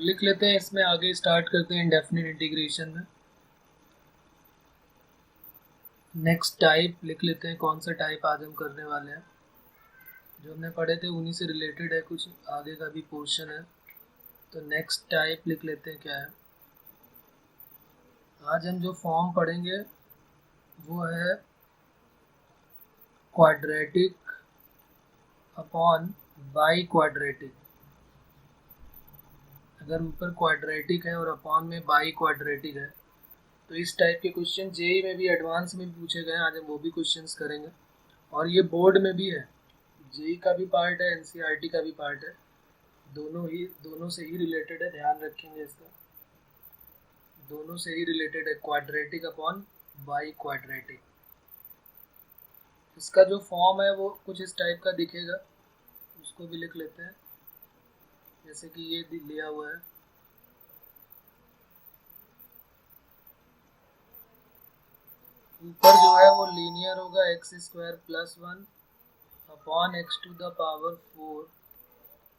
लिख लेते हैं, इसमें आगे स्टार्ट करते हैं इंडेफिनिट इंटीग्रेशन में। नेक्स्ट टाइप लिख लेते हैं, कौन सा टाइप आज हम करने वाले हैं। जो हमने पढ़े थे उन्हीं से रिलेटेड है, कुछ आगे का भी पोर्शन है। तो नेक्स्ट टाइप लिख लेते हैं क्या है। आज हम जो फॉर्म पढ़ेंगे वो है क्वाड्रेटिक अपॉन बाई क्वाड्रेटिक। अगर ऊपर क्वाड्रेटिक है और अपॉन में बाई क्वाड्रेटिक है तो इस टाइप के क्वेश्चन जेई में भी एडवांस में भी पूछे गए हैं। आज हम वो भी क्वेश्चंस करेंगे और ये बोर्ड में भी है, जेई का भी पार्ट है, एनसीईआरटी का भी पार्ट है, दोनों से ही रिलेटेड है। ध्यान रखेंगे इसका, दोनों से ही रिलेटेड है, क्वाड्रेटिक अपॉन बाई क्वाड्रेटिक। इसका जो फॉर्म है वो कुछ इस टाइप का दिखेगा, उसको भी लिख लेते हैं। जैसे कि ये लिया हुआ है, ऊपर जो है वो लीनियर होगा X square plus 1 upon x to the power 4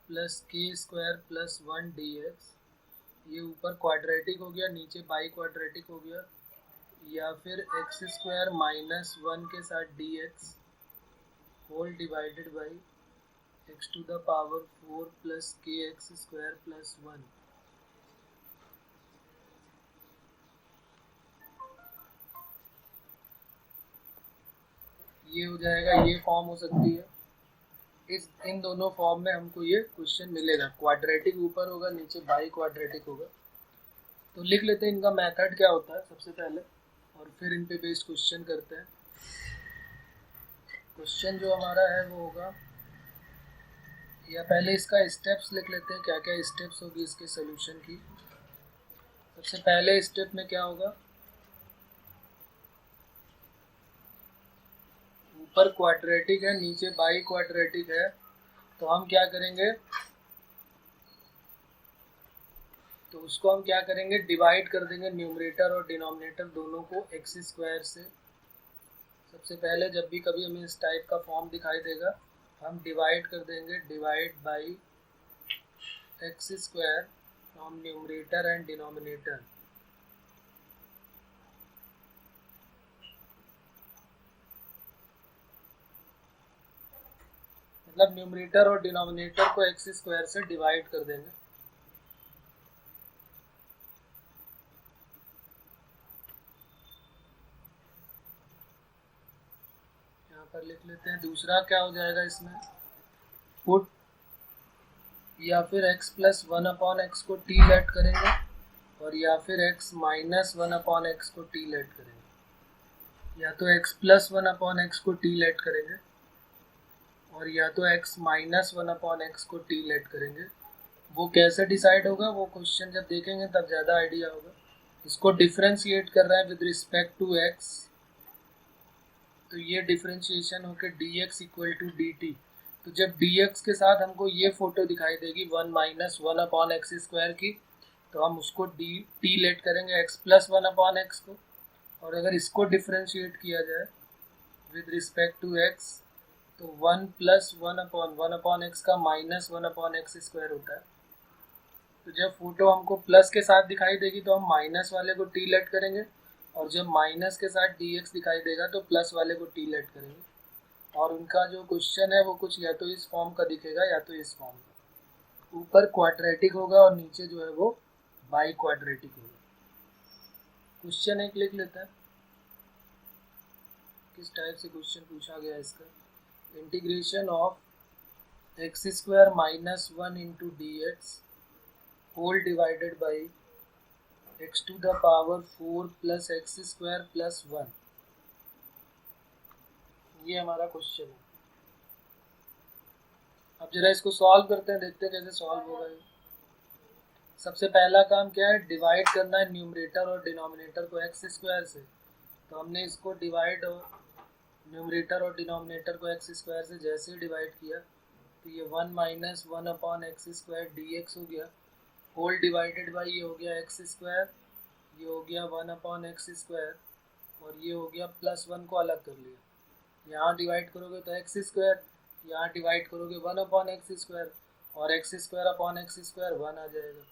plus K square plus 1 dx। ये ऊपर क्वाड्रेटिक हो गया, नीचे बाई क्वाड्रेटिक हो गया, या फिर एक्स स्क्वायर माइनस 1 के साथ dx whole divided by x to the power 4 plus K X square plus 1। ये हो जाएगा, ये फॉर्म हो सकती है। इन दोनों फॉर्म में हमको ये क्वेश्चन मिलेगा, क्वाड्रेटिक ऊपर होगा, नीचे बाई क्वाड्रेटिक होगा। तो लिख लेते हैं इनका मेथड क्या होता है सबसे पहले, और फिर इन पे बेस्ड क्वेश्चन करते हैं। क्वेश्चन जो हमारा है वो होगा, या पहले इसका स्टेप्स लिख लेते हैं, क्या क्या स्टेप्स होगी इसके सोल्यूशन की। सबसे पहले स्टेप में क्या होगा, ऊपर क्वाड्रेटिक है, नीचे बाई क्वाड्रेटिक है, तो हम क्या करेंगे, तो उसको हम क्या करेंगे, डिवाइड कर देंगे न्यूमरेटर और डिनोमिनेटर दोनों को एक्स स्क्वायर से। सबसे पहले जब भी कभी हमें इस टाइप का फॉर्म दिखाई देगा हम डिवाइड कर देंगे, divide by x square from numerator and denominator. मतलब न्यूमरेटर और डिनोमिनेटर को एक्स स्क्वायर से डिवाइड कर देंगे। यहाँ पर लिख लेते हैं। दूसरा क्या हो जाएगा इसमें, पुट या फिर x प्लस 1 अपॉन एक्स को t लेट करेंगे, और या फिर x माइनस 1 अपॉन एक्स को t लेट करेंगे, या तो x प्लस 1 अपॉन एक्स को t लेट करेंगे, और या तो x माइनस 1 अपॉन एक्स को t लेट करेंगे। वो कैसे डिसाइड होगा वो क्वेश्चन जब देखेंगे तब ज़्यादा आइडिया होगा। इसको डिफ्रेंशिएट कर रहा है विद रिस्पेक्ट टू x, तो ये डिफ्रेंशिएशन होकर dx इक्वल टू dt। तो जब dx के साथ हमको ये फोटो दिखाई देगी 1 माइनस 1 अपॉन एक्स स्क्वायर की, तो हम उसको t लेट करेंगे x प्लस 1 अपॉन एक्स को। और अगर इसको डिफ्रेंशिएट किया जाए विद रिस्पेक्ट टू x, तो 1 प्लस 1 अपॉन एक्स का माइनस 1 अपॉन एक्स स्क्वायर होता है। तो जब फोटो हमको प्लस के साथ दिखाई देगी तो हम माइनस वाले को t लेट करेंगे, और जब माइनस के साथ dx दिखाई देगा तो प्लस वाले को t लेट करेंगे। और उनका जो क्वेश्चन है वो कुछ या तो इस फॉर्म का दिखेगा या तो इस फॉर्म का। ऊपर क्वाड्रेटिक होगा और नीचे जो है वो बाई क्वाड्रेटिक होगा। क्वेश्चन एक लिख लेते हैं, किस टाइप से क्वेश्चन पूछा गया इसका। Integration of x square minus 1 into dx whole divided by x to the power 4 plus x square plus 1। ये हमारा क्वेश्चन है। अब जरा इसको सॉल्व करते हैं, देखते हैं कैसे सॉल्व होगा ये। सबसे पहला काम क्या है, डिवाइड करना है न्यूमरेटर और डिनोमिनेटर को एक्स स्क्वायर से। तो हमने इसको डिवाइड न्यूमरेटर और डिनोमिनेटर को एक्स स्क्वायर से जैसे ही डिवाइड किया तो ये 1 minus 1 upon x square dx हो गया, होल डिवाइडेड बाई ये हो गया एक्स स्क्वायर, ये हो गया 1 अपॉन एक्स स्क्वायर, और ये हो गया प्लस 1 को अलग कर लिया। यहाँ डिवाइड करोगे तो एक्स स्क्वायर, यहाँ डिवाइड करोगे 1 अपॉन एक्स स्क्वायर, और x square upon x square 1 आ जाएगा।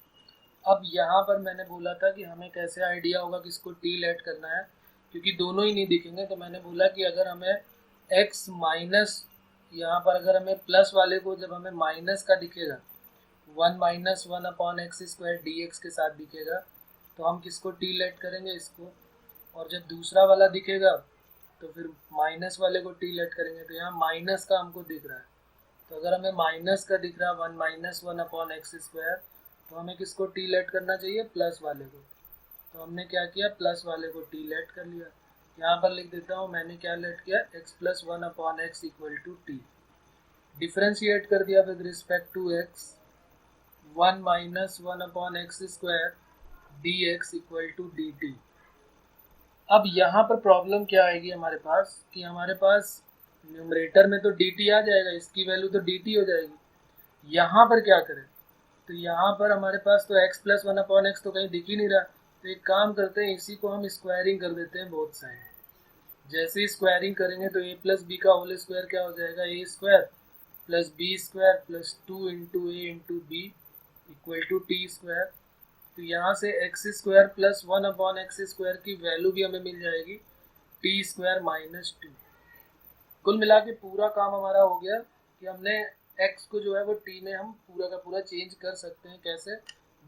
अब यहाँ पर मैंने बोला था कि हमें कैसे आइडिया होगा कि इसको टी लेट करना है, क्योंकि दोनों ही नहीं दिखेंगे। तो मैंने बोला कि अगर हमें x माइनस, यहाँ पर अगर हमें प्लस वाले को जब हमें माइनस का दिखेगा, 1 - 1/x² dx के साथ दिखेगा, तो हम किसको टी लेट करेंगे, इसको। और जब दूसरा वाला दिखेगा तो फिर माइनस वाले को टी लेट करेंगे। तो यहाँ माइनस का हमको दिख रहा है, तो अगर हमें माइनस का दिख रहा है 1 - 1/x², तो हमें किसको टी लेट करना चाहिए, प्लस वाले को। तो हमने क्या किया, प्लस वाले को टी लेट कर लिया। यहाँ पर लिख देता हूँ मैंने क्या लेट किया, x+1/x = t। डिफ्रेंशिएट कर दिया with respect to x, 1 - 1/x² dx = dt। अब यहाँ पर प्रॉब्लम क्या आएगी हमारे पास, कि हमारे पास न्यूमरेटर में तो dt आ जाएगा, इसकी वैल्यू तो dt हो जाएगी। यहाँ पर क्या करें, तो यहाँ पर हमारे पास तो x+1/x तो कहीं दिख ही नहीं रहा। तो एक काम करते हैं, इसी को हम स्क्वायरिंग कर देते हैं बोथ साइड। जैसे ही स्क्वायरिंग करेंगे तो a+b का होल स्क्वायर क्या हो जाएगा, a² + b² + 2 × a × b = t²। तो यहाँ से x² + 1/x² की वैल्यू भी हमें मिल जाएगी t² - 2। कुल मिला के पूरा काम हमारा हो गया कि हमने x को जो है वो t में हम पूरा का पूरा चेंज कर सकते हैं। कैसे,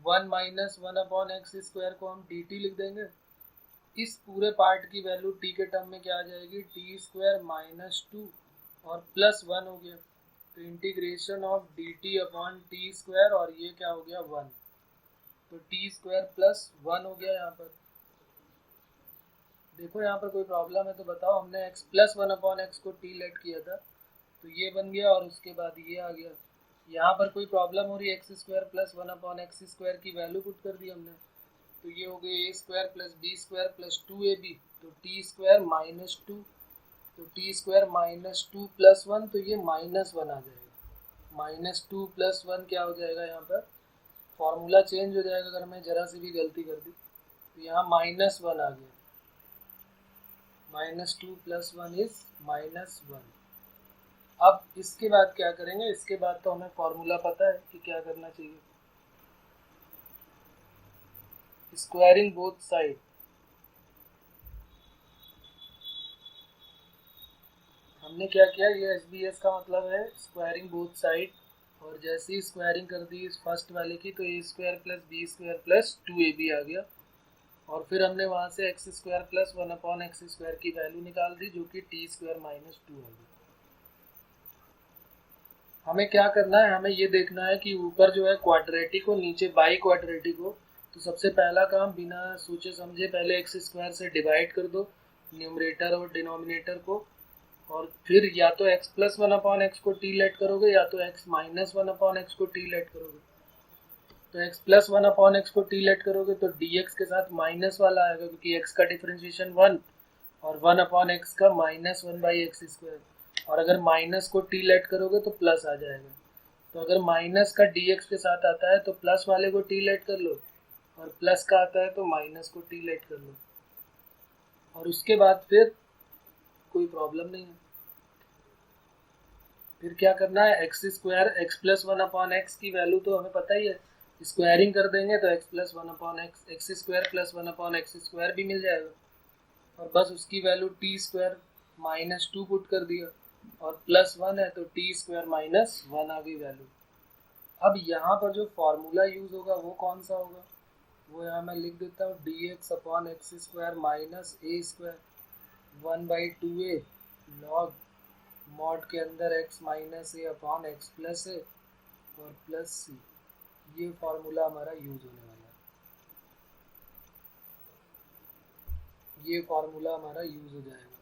1 - 1/x² को हम dt लिख देंगे। इस पूरे पार्ट की वैल्यू t के टर्म में क्या आ जाएगी, t² - 2 और +1 हो गया। तो इंटीग्रेशन ऑफ dt/t², और ये क्या हो गया, 1। तो t² + 1 हो गया। यहाँ पर देखो, यहाँ पर कोई प्रॉब्लम है तो बताओ। हमने x+1/x को t लेट किया था, तो ये बन गया और उसके बाद ये आ गया। यहाँ पर कोई प्रॉब्लम हो रही है, x² + 1/x² की वैल्यू पुट कर दी हमने, तो ये हो गई a² + b² + 2ab, तो t² - 2। तो t² - 2 + 1, तो ये -1 आ जाएगा। -2 + 1 क्या हो जाएगा, यहाँ पर फॉर्मूला चेंज हो जाएगा अगर हमें जरा सी भी गलती कर दी। तो यहाँ -1 आ गया, -2 + 1 = -1। अब इसके बाद क्या करेंगे, इसके बाद तो हमें फॉर्मूला पता है कि क्या करना चाहिए, स्क्वायरिंग बोथ साइड। हमने क्या किया, ये SBS का मतलब है स्क्वायरिंग बोथ साइड। और जैसे ही स्क्वायरिंग कर दी इस फर्स्ट वाले की, तो a² + b² + 2ab आ गया। और फिर हमने वहाँ से x² + 1/x² की वैल्यू निकाल दी, जो कि t² - 2 आ गई। हमें क्या करना है, हमें ये देखना है कि ऊपर जो है क्वाड्रेटिक हो, नीचे बाई क्वाड्रेटिक हो। तो सबसे पहला काम, बिना सोचे समझे पहले x² से डिवाइड कर दो न्यूमरेटर और डिनोमिनेटर को, और फिर या तो x+1/x को t लेट करोगे, या तो x - 1/x को t लेट करोगे। तो x+1/x को t लेट करोगे तो dx के साथ माइनस वाला आएगा, क्योंकि x का डिफरेंशिएशन 1 और 1/x का -1/x²। और अगर माइनस को t लेट करोगे तो प्लस आ जाएगा। तो अगर माइनस का dx के साथ आता है तो प्लस वाले को t लेट कर लो, और प्लस का आता है तो माइनस को t लेट कर लो, और उसके बाद फिर कोई प्रॉब्लम नहीं है। फिर क्या करना है, x² की वैल्यू तो हमें पता ही है, स्क्वायरिंग कर देंगे तो x² + 1/x² भी मिल जाएगा। और बस उसकी वैल्यू t² - 2 पुट कर दिया, और +1 है तो t² - 1 आ गई वैल्यू। अब यहाँ पर जो फॉर्मूला यूज होगा वो कौन सा होगा, वो यहाँ मैं लिख देता हूँ, dx/x² - a² 1/2a log mod के अंदर x - a/x + a और प्लस c। ये फॉर्मूला हमारा यूज होने वाला है, ये फॉर्मूला हमारा यूज हो जाएगा।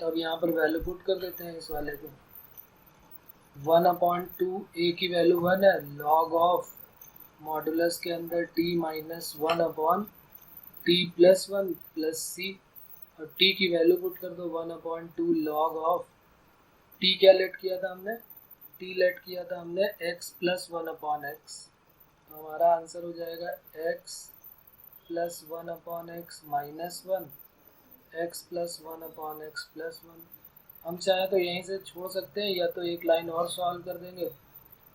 तो अब यहाँ पर वैल्यू पुट कर देते हैं इस वाले को। 1/2 a की वैल्यू 1 है, log ऑफ मॉडुलस के अंदर t - 1/t + 1 + c, और t की वैल्यू पुट कर दो 1/2 log ऑफ t। क्या लेट किया था हमने, t लेट किया था हमने x + 1/x। तो हमारा आंसर हो जाएगा x + 1/x - 1, x + 1/x + 1। हम चाहे तो यहीं से छोड़ सकते हैं, या तो एक लाइन और सॉल्व कर देंगे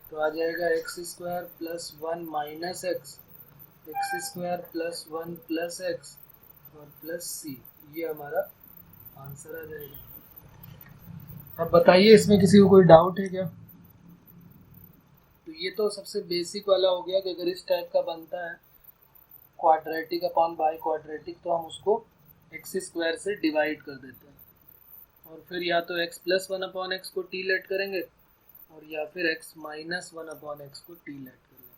तो आ जाएगा x square plus 1 minus x square plus 1 plus x और प्लस सी। ये हमारा आंसर आ जाएगा। अब बताइए इसमें किसी को कोई डाउट है क्या? तो ये तो सबसे बेसिक वाला हो गया कि अगर इस टाइप का बनता है क्वाड्रेटिक अपॉन बाई क्वाड्रेटिक तो हम उसको एक्स स्क्वायर से डिवाइड कर देते हैं और फिर या तो एक्स प्लस 1 अपॉन एक्स को टी लेट करेंगे और या फिर एक्स माइनस 1 अपॉन एक्स को टी लेट कर लेंगे।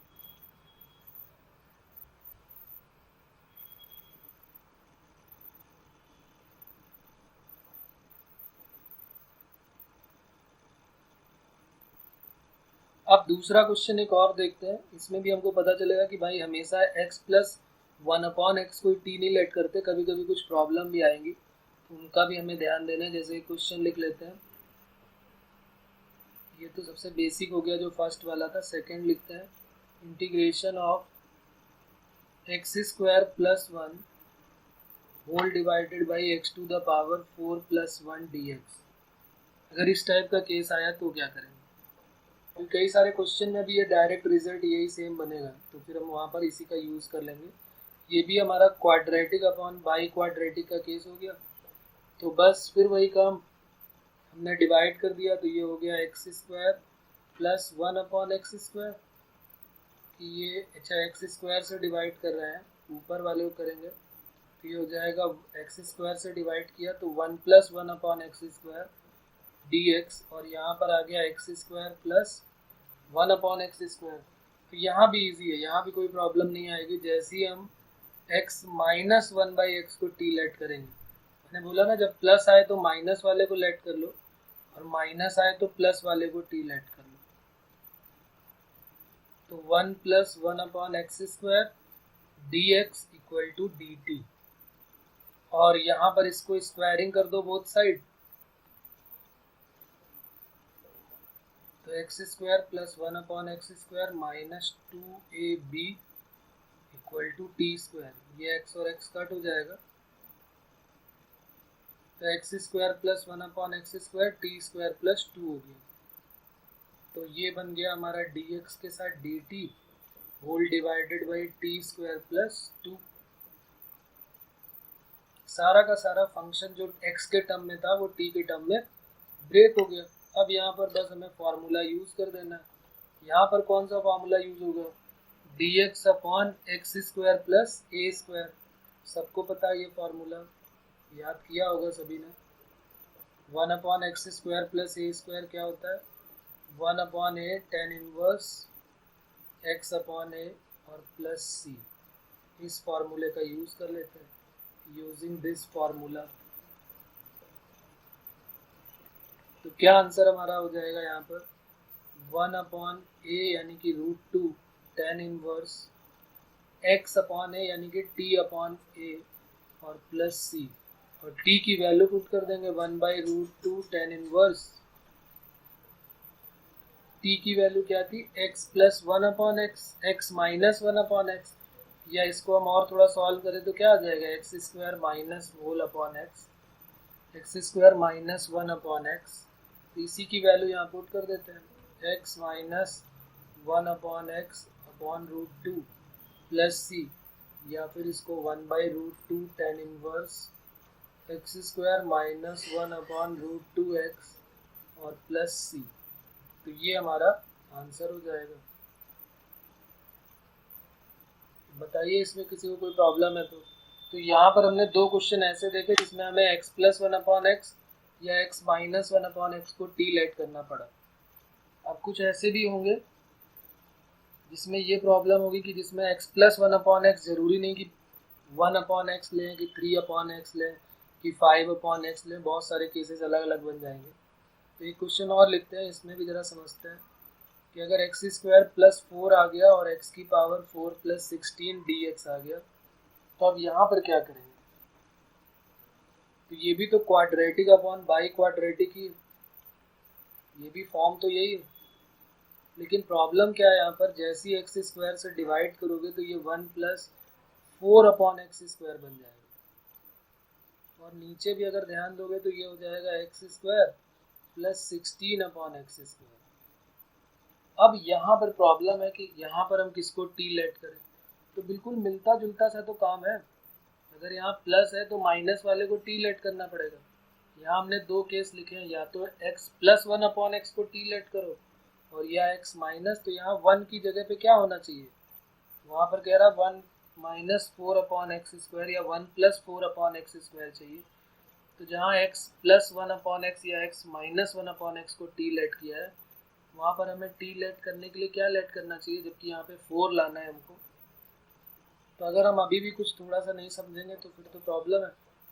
अब दूसरा क्वेश्चन एक और देखते हैं। इसमें भी हमको पता चलेगा कि भाई हमेशा एक्स प्लस 1 अपॉन एक्स को टी नहीं लेट करते, कभी कभी कुछ प्रॉब्लम भी आएंगी तो उनका भी हमें ध्यान देना है। जैसे क्वेश्चन लिख लेते हैं, ये तो सबसे बेसिक हो गया जो फर्स्ट वाला था। सेकंड लिखते हैं integration of x square plus 1 whole divided by x to the power 4 plus 1 D X. अगर इस टाइप का केस आया तो क्या करेंगे? तो कई सारे क्वेश्चन में भी ये डायरेक्ट रिजल्ट यही सेम बनेगा तो फिर हम वहाँ पर इसी का यूज़ कर लेंगे। ये भी हमारा क्वाड्रेटिक अपॉन बाई क्वाड्रेटिक का केस हो गया तो बस फिर वही काम हमने डिवाइड कर दिया तो ये हो गया x square plus 1 upon x square कि ये अच्छा एक्स स्क्वायर से डिवाइड कर रहे हैं, ऊपर वाले को करेंगे तो ये हो जाएगा एक्स स्क्वायर से डिवाइड किया तो 1 plus 1 upon x square d x और यहाँ पर आ गया x square plus 1 upon x square. तो यहाँ भी इजी है, यहाँ भी कोई प्रॉब्लम नहीं आएगी। जैसे ही हम एक्स माइनस 1 बाई एक्स को टी लेट करेंगे, मैंने बोला ना जब प्लस आए तो माइनस वाले को लेट कर लो और माइनस आए तो प्लस वाले को टी लेट कर लो। तो 1 plus 1 upon x square d x equal to d t और यहाँ पर इसको स्क्वायरिंग कर दो बोथ साइड तो x square plus 1 upon x square minus 2ab equal to t square. ये एक्स और एक्स कट हो जाएगा तो x square plus 1 upon x square t square plus 2 हो गया। तो ये बन गया हमारा डी एक्स के साथ d t whole divided by t square plus 2। सारा का सारा फंक्शन जो एक्स के टर्म में था वो टी के टर्म में ब्रेक हो गया। अब यहाँ पर बस हमें फार्मूला यूज कर देना है। यहाँ पर कौन सा फार्मूला यूज होगा? D x upon x square plus a square. सबको पता है ये फार्मूला, याद किया होगा सभी ने। 1 upon x square plus a square क्या होता है? 1 upon a tan inverse x upon ए और प्लस सी। इस फार्मूले का यूज कर लेते हैं। यूजिंग दिस फार्मूला तो क्या आंसर हमारा हो जाएगा यहाँ पर? 1 अपॉन ए यानी कि √2 टेन इनवर्स एक्स अपॉन ए यानी कि टी अपॉन ए और प्लस सी और टी की वैल्यू पुट कर देंगे 1 बाई √2 टेन इनवर्स। टी की वैल्यू क्या थी? X plus 1 upon x, x minus 1 upon x. या इसको हम और थोड़ा सॉल्व करें तो क्या आ जाएगा? X square minus whole upon x, x square minus 1 upon x. तो इसी की वैल्यू यहाँ पुट कर देते हैं x minus 1 upon x upon √2 plus c या फिर इसको 1 by √2 tan inverse x square minus 1 upon √2 x और प्लस सी। तो ये हमारा आंसर हो जाएगा। बताइए इसमें किसी को कोई प्रॉब्लम है तो यहाँ पर हमने दो क्वेश्चन ऐसे देखे जिसमें हमें एक्स प्लस 1 अपॉन एक्स या एक्स माइनस 1 अपॉन एक्स को टी लेट करना पड़ा। अब कुछ ऐसे भी होंगे जिसमें ये प्रॉब्लम होगी कि जिसमें एक्स प्लस 1 अपॉन एक्स जरूरी नहीं कि 1 अपॉन एक्स लें कि 3 अपॉन एक्स लें कि 5 अपॉन एक्स लें, बहुत सारे केसेस अलग अलग बन जाएंगे। तो एक क्वेश्चन और लिखते हैं, इसमें भी ज़रा समझते हैं कि अगर एक्स स्क्वायर प्लस 4 आ गया और एक्स की पावर 4 प्लस 16 डी एक्स आ गया तो अब यहाँ पर क्या करेंगे? तो ये भी तो क्वाड्रेटिक अपॉन बाई क्वाड्रेटिक ही, ये भी फॉर्म तो यही है। लेकिन प्रॉब्लम क्या है यहाँ पर? जैसे ही एक्स स्क्वायर से डिवाइड करोगे तो ये 1 प्लस 4 अपॉन एक्स स्क्वायर बन जाएगा। और नीचे भी अगर ध्यान दोगे तो ये हो जाएगा एक्स स्क्वायर प्लस 16/x²। अब यहाँ पर प्रॉब्लम है कि यहाँ पर हम किसको t लेट करें, तो बिल्कुल मिलता जुलता सा तो काम है। अगर यहाँ प्लस है तो माइनस वाले को t लेट करना पड़ेगा। यहाँ हमने दो केस लिखे हैं, या तो x प्लस 1/x को t लेट करो और या x माइनस, तो यहाँ 1 की जगह पे क्या होना चाहिए, वहाँ पर कह रहा 1 माइनस 4/x² या 1 प्लस 4/x² चाहिए। तो जहाँ x प्लस 1/x या x माइनस 1/x को t लेट किया है, वहाँ पर हमें t लेट करने के लिए क्या लेट करना चाहिए, जबकि यहाँ पे 4 लाना है हमको। तो अगर हम अभी भी कुछ थोड़ा सा नहीं समझेंगे तो फिर तो प्रॉब्लम है,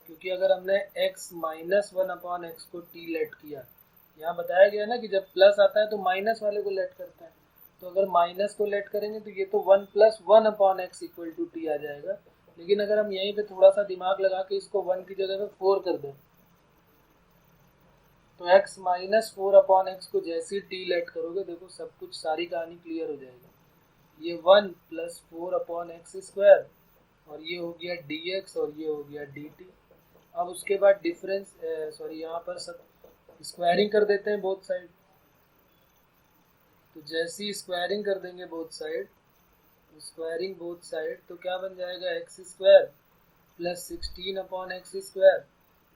क्योंकि अगर हमने x माइनस 1/x को t लेट किया, यहाँ बताया गया ना कि जब प्लस आता है तो माइनस वाले को लेट करता है, तो अगर माइनस को लेट करेंगे तो ये तो 1 plus 1/x equal to t आ जाएगा। लेकिन अगर हम यहीं पे थोड़ा सा दिमाग लगा के इसको 1 की जगह पे 4 कर दें, तो x माइनस 4/x को जैसे ही t लेट करोगे, देखो सब कुछ सारी कहानी क्लियर हो जाएगा। ये 1 प्लस 4/x² और ये हो गया dx और ये हो गया dt। अब उसके बाद डिफरेंस सॉरी यहाँ पर सब स्क्वायरिंग कर देते हैं बोथ साइड। तो जैसी स्क्वायरिंग कर देंगे both side, squaring both side, तो क्या बन जाएगा x² plus 16/x²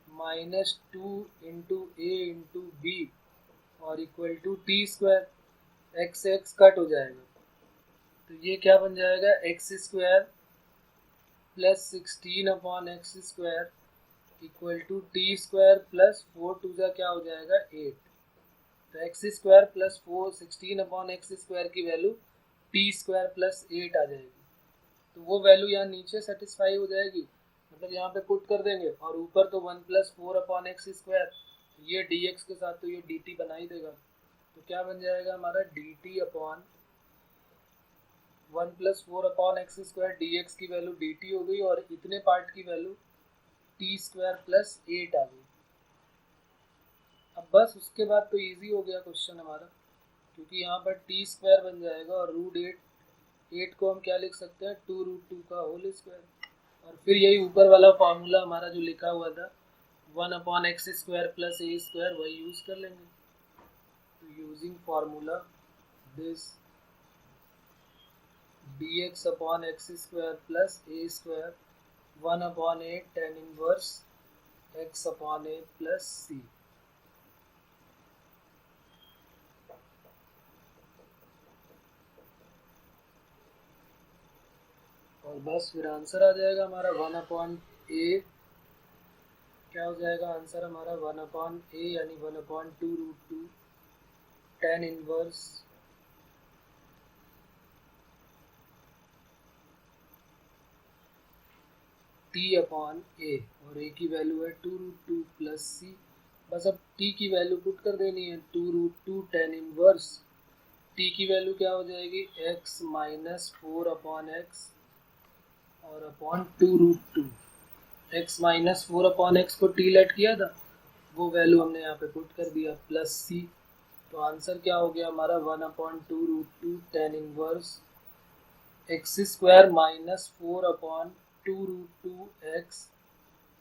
minus 2 into a into b और equal to t²। x cut हो जाएगा, तो ये क्या बन जाएगा x² plus 16/x² equal to t² plus 4 टू जा क्या हो जाएगा 8। तो x² प्लस 16/x² की वैल्यू t² प्लस 8 आ जाएगी। तो वो वैल्यू यहाँ नीचे सेटिस्फाई हो जाएगी, मतलब यहाँ पे पुट कर देंगे, और ऊपर तो 1 प्लस 4/x², ये dx के साथ तो ये dt बना ही देगा। तो क्या बन जाएगा हमारा dt upon 1 plus 4/x² dx की वैल्यू dt हो गई, और इतने पार्ट की वैल्यू t² प्लस 8 आ गई। अब बस उसके बाद तो इजी हो गया क्वेश्चन हमारा, क्योंकि यहाँ पर t² बन जाएगा और √8 को हम क्या लिख सकते हैं 2√2 का होल स्क्वायर, और फिर यही ऊपर वाला फॉर्मूला हमारा जो लिखा हुआ था 1/x² प्लस a² वही यूज कर लेंगे। तो using formula this dx upon x² plus a² 1/8 tan inverse x upon a plus c। और बस फिर आंसर आ जाएगा हमारा 1/a, क्या हो जाएगा आंसर हमारा 1/a यानी 1/2√2 tan inverse t upon a, और a की वैल्यू है 2√2 प्लस c। बस अब t की वैल्यू पुट कर देनी है 2√2 tan इनवर्स t की वैल्यू क्या हो जाएगी x माइनस 4/x और अपॉन 2√2। x माइनस 4/x को t लेट किया था, वो वैल्यू हमने यहाँ पे पुट कर दिया प्लस c। तो आंसर क्या हो गया हमारा 1/2√2 tan inverse x² minus 4/2√2x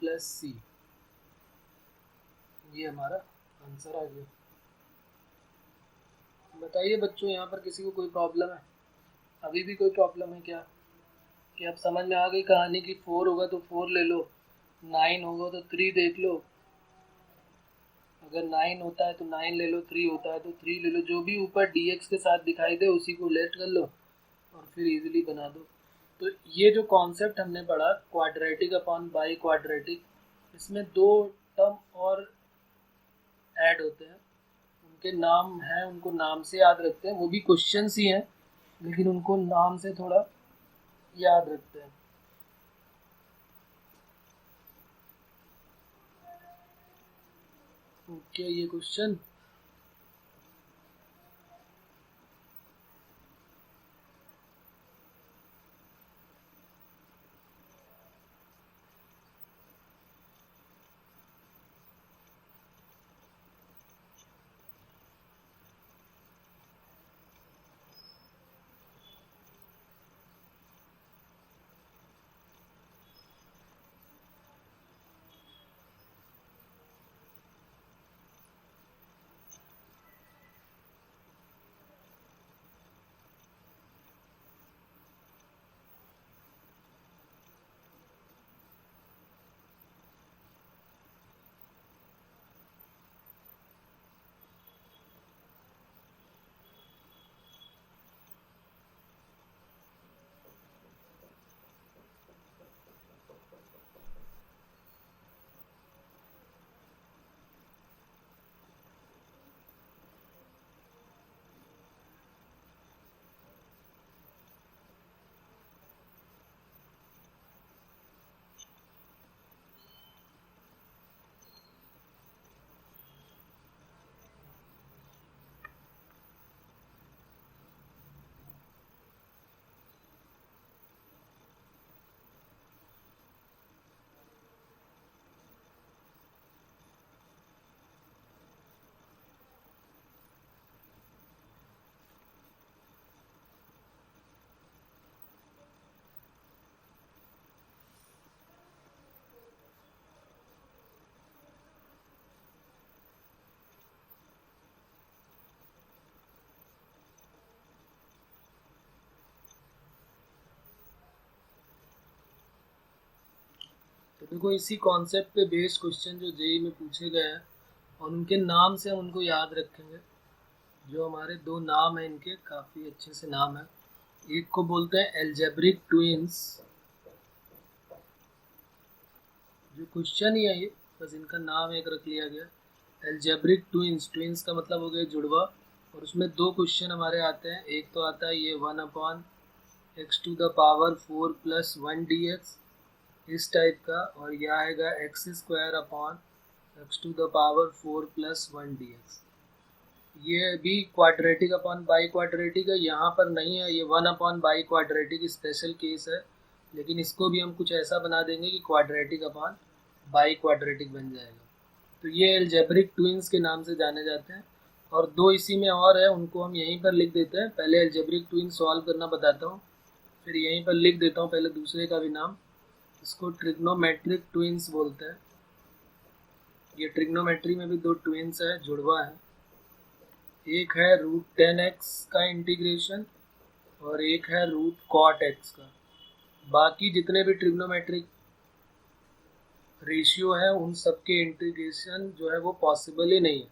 plus c। ये हमारा आंसर आ गया। बताइए बच्चों, यहाँ पर किसी को कोई प्रॉब्लम है? अभी भी कोई प्रॉब्लम है क्या, कि अब समझ में आ गई कहानी की 4 होगा तो 4 ले लो, 9 होगा तो 3 देख लो, अगर 9 होता है तो 9 ले लो, 3 होता है तो 3 ले लो, जो भी ऊपर dx के साथ दिखाई दे उसी को लेट कर लो और फिर इजीली बना दो। तो ये जो कॉन्सेप्ट हमने पढ़ा क्वाड्रेटिक अपॉन बाई क्वाड्रेटिक, इसमें दो टर्म और ऐड होते हैं, उनके नाम हैं, उनको नाम से याद रखते हैं, वो भी क्वेश्चंस ही हैं लेकिन उनको नाम से थोड़ा याद रखते हैं। ओके, ये क्वेश्चन तो देखो इसी कॉन्सेप्ट पे बेस्ड क्वेश्चन जो जेई में पूछे गए हैं और उनके नाम से हम उनको याद रखेंगे। जो हमारे दो नाम हैं इनके काफ़ी अच्छे से नाम है। एक को बोलते हैं एल्जेब्रिक ट्विंस, जो क्वेश्चन ही है ये, बस इनका नाम एक रख लिया गया एल्जेब्रिक ट्विंस। ट्विंस का मतलब हो गया जुड़वा, और उसमें दो क्वेश्चन हमारे आते हैं। एक तो आता है ये 1/x⁴ + 1 dx इस टाइप का, और यह आएगा x² + 1 dx। ये भी क्वाड्रेटिक अपॉन बाई क्वाड्रेटिक है, यहाँ पर नहीं है, ये 1/बाई क्वाड्रेटिक स्पेशल केस है, लेकिन इसको भी हम कुछ ऐसा बना देंगे कि क्वाड्रेटिक अपॉन बाई क्वाड्रेटिक बन जाएगा। तो ये एल्जेब्रिक ट्विंस के नाम से जाने जाते हैं। और दो इसी में और है, उनको हम यहीं पर लिख देते हैं। पहले एल्जेब्रिक ट्विंस सॉल्व करना बताता हूँ, फिर यहीं पर लिख देता हूँ पहले दूसरे का भी नाम। इसको ट्रिग्नोमेट्रिक ट्विंस बोलते हैं। ये ट्रिग्नोमेट्री में भी दो ट्विंस है, जुड़वा है। एक है √10x का इंटीग्रेशन और एक है √cot x का। बाकी जितने भी ट्रिग्नोमेट्रिक रेशियो है उन सब के इंटीग्रेशन जो है वो पॉसिबल ही नहीं है।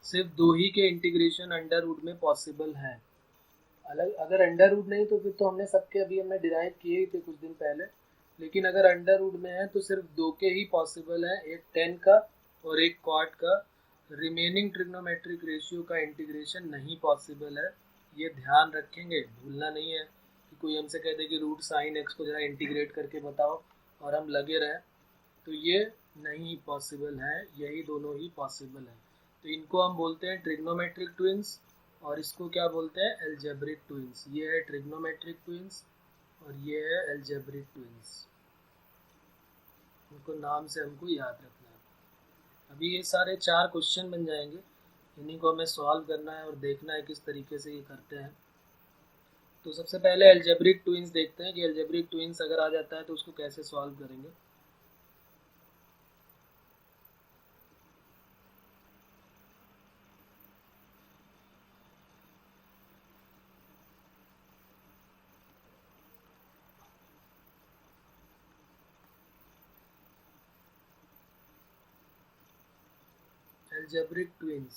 सिर्फ दो ही के इंटीग्रेशन अंडर रूट में पॉसिबल है। अलग अगर अंडर रूट नहीं तो फिर तो हमने सबके अभी हमने डिराइव किए ही थे कुछ दिन पहले, लेकिन अगर अंडर रूट में है तो सिर्फ दो के ही पॉसिबल है, एक 10 का और एक cot का। रिमेनिंग ट्रिग्नोमेट्रिक रेशियो का इंटीग्रेशन नहीं पॉसिबल है, ये ध्यान रखेंगे, भूलना नहीं है कि कोई हमसे कह दे कि √sin x को जरा इंटीग्रेट करके बताओ और हम लगे रहें, तो ये नहीं पॉसिबल है, यही दोनों ही पॉसिबल है। तो इनको हम बोलते हैं ट्रिग्नोमेट्रिक ट्विंस और इसको क्या बोलते हैं, एल्जेब्रिक ट्विंस। ये है ट्रिग्नोमेट्रिक ट्विंस और ये है एल्जेब्रिक ट्विंस। उनको नाम से हमको याद रखना है। अभी ये सारे 4 क्वेश्चन बन जाएंगे, इन्हीं को हमें सॉल्व करना है और देखना है किस तरीके से ये करते हैं। तो सबसे पहले एल्जेब्रिक ट्विंस देखते हैं कि एल्जेब्रिक ट्विंस अगर आ जाता है तो उसको कैसे सॉल्व करेंगे। एल्जेब्रिक ट्विंस,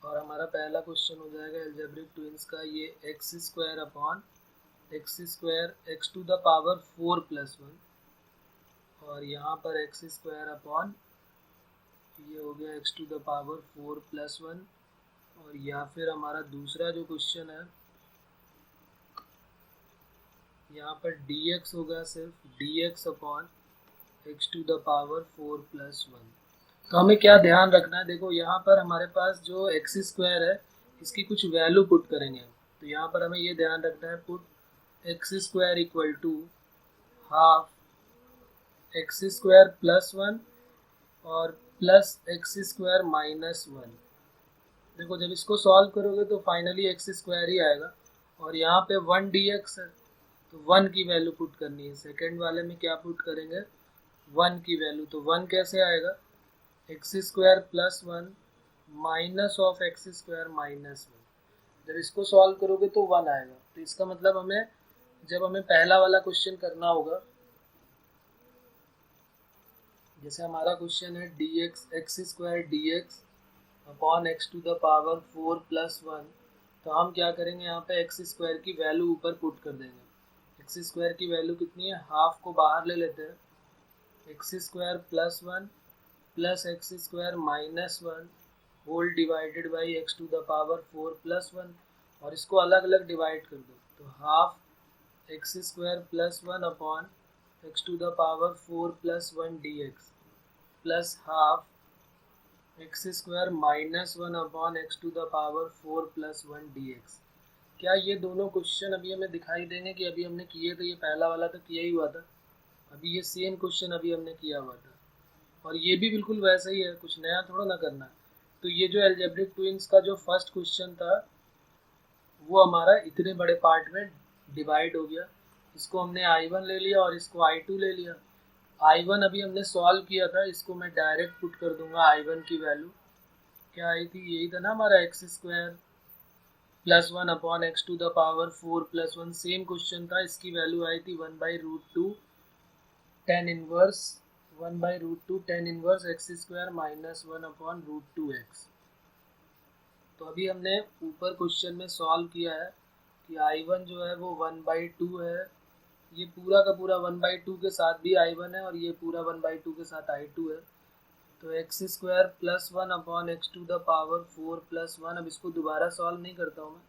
और हमारा पहला क्वेश्चन हो जाएगा एल्जेब्रिक ट्विंस का, ये x² अपॉन x² x⁴ + 1, और यहाँ पर x² अपॉन ये हो गया x⁴ + 1, और या फिर हमारा दूसरा जो क्वेश्चन है यहाँ पर dx होगा, सिर्फ dx अपॉन x⁴ + 1। तो हमें क्या ध्यान रखना है, देखो यहाँ पर हमारे पास जो x² है इसकी कुछ वैल्यू पुट करेंगे हम। तो यहाँ पर हमें ये ध्यान रखना है, पुट x² = हाफ x² + 1 और प्लस x² -1। देखो जब इसको सॉल्व करोगे तो फाइनली x² ही आएगा, और यहाँ पे 1 dx है तो 1 की वैल्यू पुट करनी है। सेकेंड वाले में क्या पुट करेंगे, 1 की वैल्यू। तो 1 कैसे आएगा, x² + 1 माइनस ऑफ x² -1। जब इसको सॉल्व करोगे तो 1 आएगा। तो इसका मतलब हमें जब हमें पहला वाला क्वेश्चन करना होगा, जैसे हमारा क्वेश्चन है x² dx अपॉन x⁴ + 1, तो हम क्या करेंगे, यहाँ पे x² की वैल्यू ऊपर पुट कर देंगे। x² की वैल्यू कितनी है, हाफ को बाहर ले लेते हैं, x² + 1 plus x² -1 whole divided by x⁴ + 1, और इसको अलग अलग डिवाइड कर दो। तो half x² + 1 upon x⁴ + 1 dx plus half x² -1 upon x⁴ + 1 dx। क्या ये दोनों क्वेश्चन अभी हमें दिखाई देंगे कि अभी हमने किए थे, ये पहला वाला तो किया ही हुआ था, अभी ये सेम क्वेश्चन अभी हमने किया हुआ था, और ये भी बिल्कुल वैसा ही है, कुछ नया थोड़ा ना करना है। तो ये जो एल्जेब्रिक ट्विंस का जो फर्स्ट क्वेश्चन था वो हमारा इतने बड़े पार्ट में डिवाइड हो गया। इसको हमने I1 ले लिया और इसको I2 ले लिया। I1 अभी हमने सॉल्व किया था, इसको मैं डायरेक्ट पुट कर दूंगा। I1 की वैल्यू क्या आई थी, यही था ना हमारा x² + 1 upon x⁴ + 1, same question था, इसकी वैल्यू आई थी 1/√2 tan inverse 1/√2 ten inverse x square minus 1/√2x। तो अभी हमने ऊपर क्वेश्चन में सॉल्व किया है कि I1 जो है वो 1/2 है, ये पूरा का पूरा 1/2 के साथ भी I1 है और ये पूरा 1/2 के साथ I2 है। तो x square plus 1/x⁴ plus 1। अब इसको दोबारा सॉल्व नहीं करता हूँ मैं,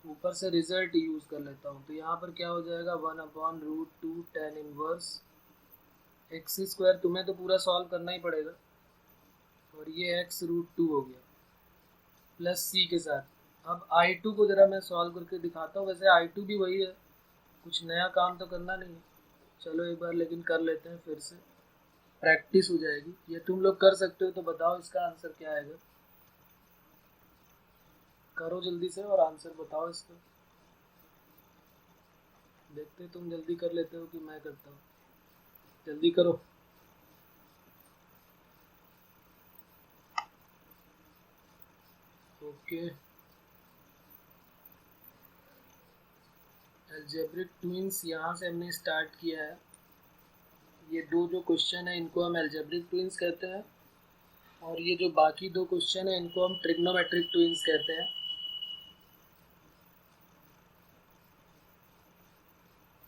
ऊपर से रिजल्ट यूज़ कर लेता हूँ। तो यहाँ पर क्या हो जाएगा 1/√2 टेन इनवर्स एक्स स्क्वायर, तुम्हें तो पूरा सॉल्व करना ही पड़ेगा, और ये x√2 हो गया प्लस c के साथ। अब I2 को ज़रा मैं सॉल्व करके दिखाता हूँ। वैसे I2 भी वही है, कुछ नया काम तो करना नहीं है। चलो एक बार लेकिन कर लेते हैं, फिर से प्रैक्टिस हो जाएगी। ये तुम लोग कर सकते हो, तो बताओ इसका आंसर क्या आएगा। करो जल्दी से और आंसर बताओ इसका। देखते तुम जल्दी कर लेते हो कि मैं करता हूँ। जल्दी करो। ओके, अलजेब्रिक ट्विंस यहाँ से हमने स्टार्ट किया है। ये दो जो क्वेश्चन है इनको हम अलजेब्रिक ट्विंस कहते हैं, और ये जो बाकी दो क्वेश्चन है इनको हम ट्रिग्नोमेट्रिक ट्विंस कहते हैं।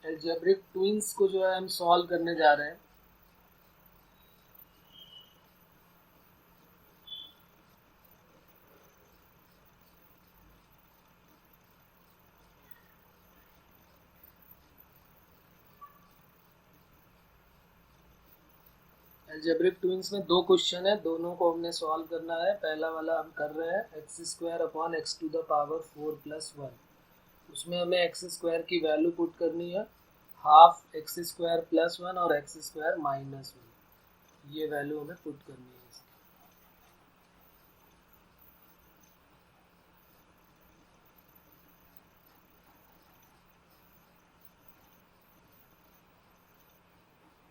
अलजेब्रिक ट्विंस को जो है हम सॉल्व करने जा रहे हैं। अलजेब्रिक ट्विंस में दो क्वेश्चन है, दोनों को हमने सॉल्व करना है। पहला वाला हम कर रहे हैं x² / x⁴ + 1। उसमें हमें एक्स स्क्वायर की वैल्यू पुट करनी है, हाफ x² + 1 और x² - 1। ये वैल्यू हमें पुट करनी है इसकी।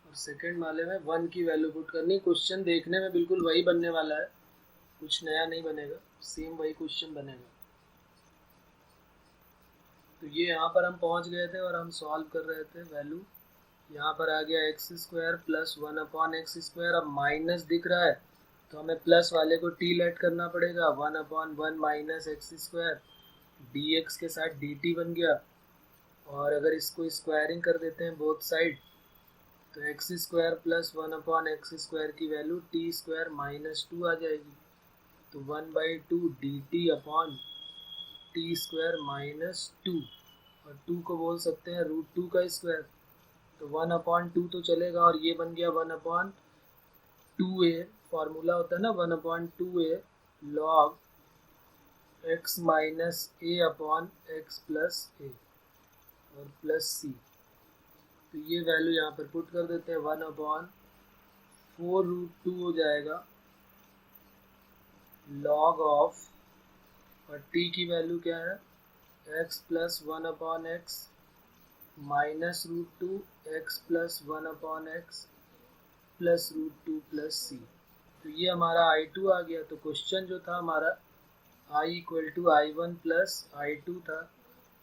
और सेकंड वाले में 1 की वैल्यू पुट करनी। क्वेश्चन देखने में बिल्कुल वही बनने वाला है, कुछ नया नहीं बनेगा, सेम वही क्वेश्चन बनेगा। तो ये यहाँ पर हम पहुँच गए थे और हम सॉल्व कर रहे थे। वैल्यू यहाँ पर आ गया x² + 1/x²। अब माइनस दिख रहा है तो हमें प्लस वाले को t लेट करना पड़ेगा। 1/1 - x², dx के साथ dt बन गया। और अगर इसको स्क्वायरिंग कर देते हैं बोथ साइड, तो x² + 1/x² की वैल्यू t² - 2 आ जाएगी। तो 1/2 dt अपॉन t² - 2, और 2 को बोल सकते हैं √2 का स्क्वायर। तो 1/2 तो चलेगा, और ये बन गया 1/2a। फॉर्मूला होता है ना 1/2a log x - a/x + a और प्लस c। तो ये वैल्यू यहाँ पर पुट कर देते हैं। 1/4√2 हो जाएगा log ऑफ, और t की वैल्यू क्या है x + 1/x minus √2 x + 1/x plus √2 plus c। तो ये हमारा I2 आ गया। तो क्वेश्चन जो था हमारा I = I1 + I2 था,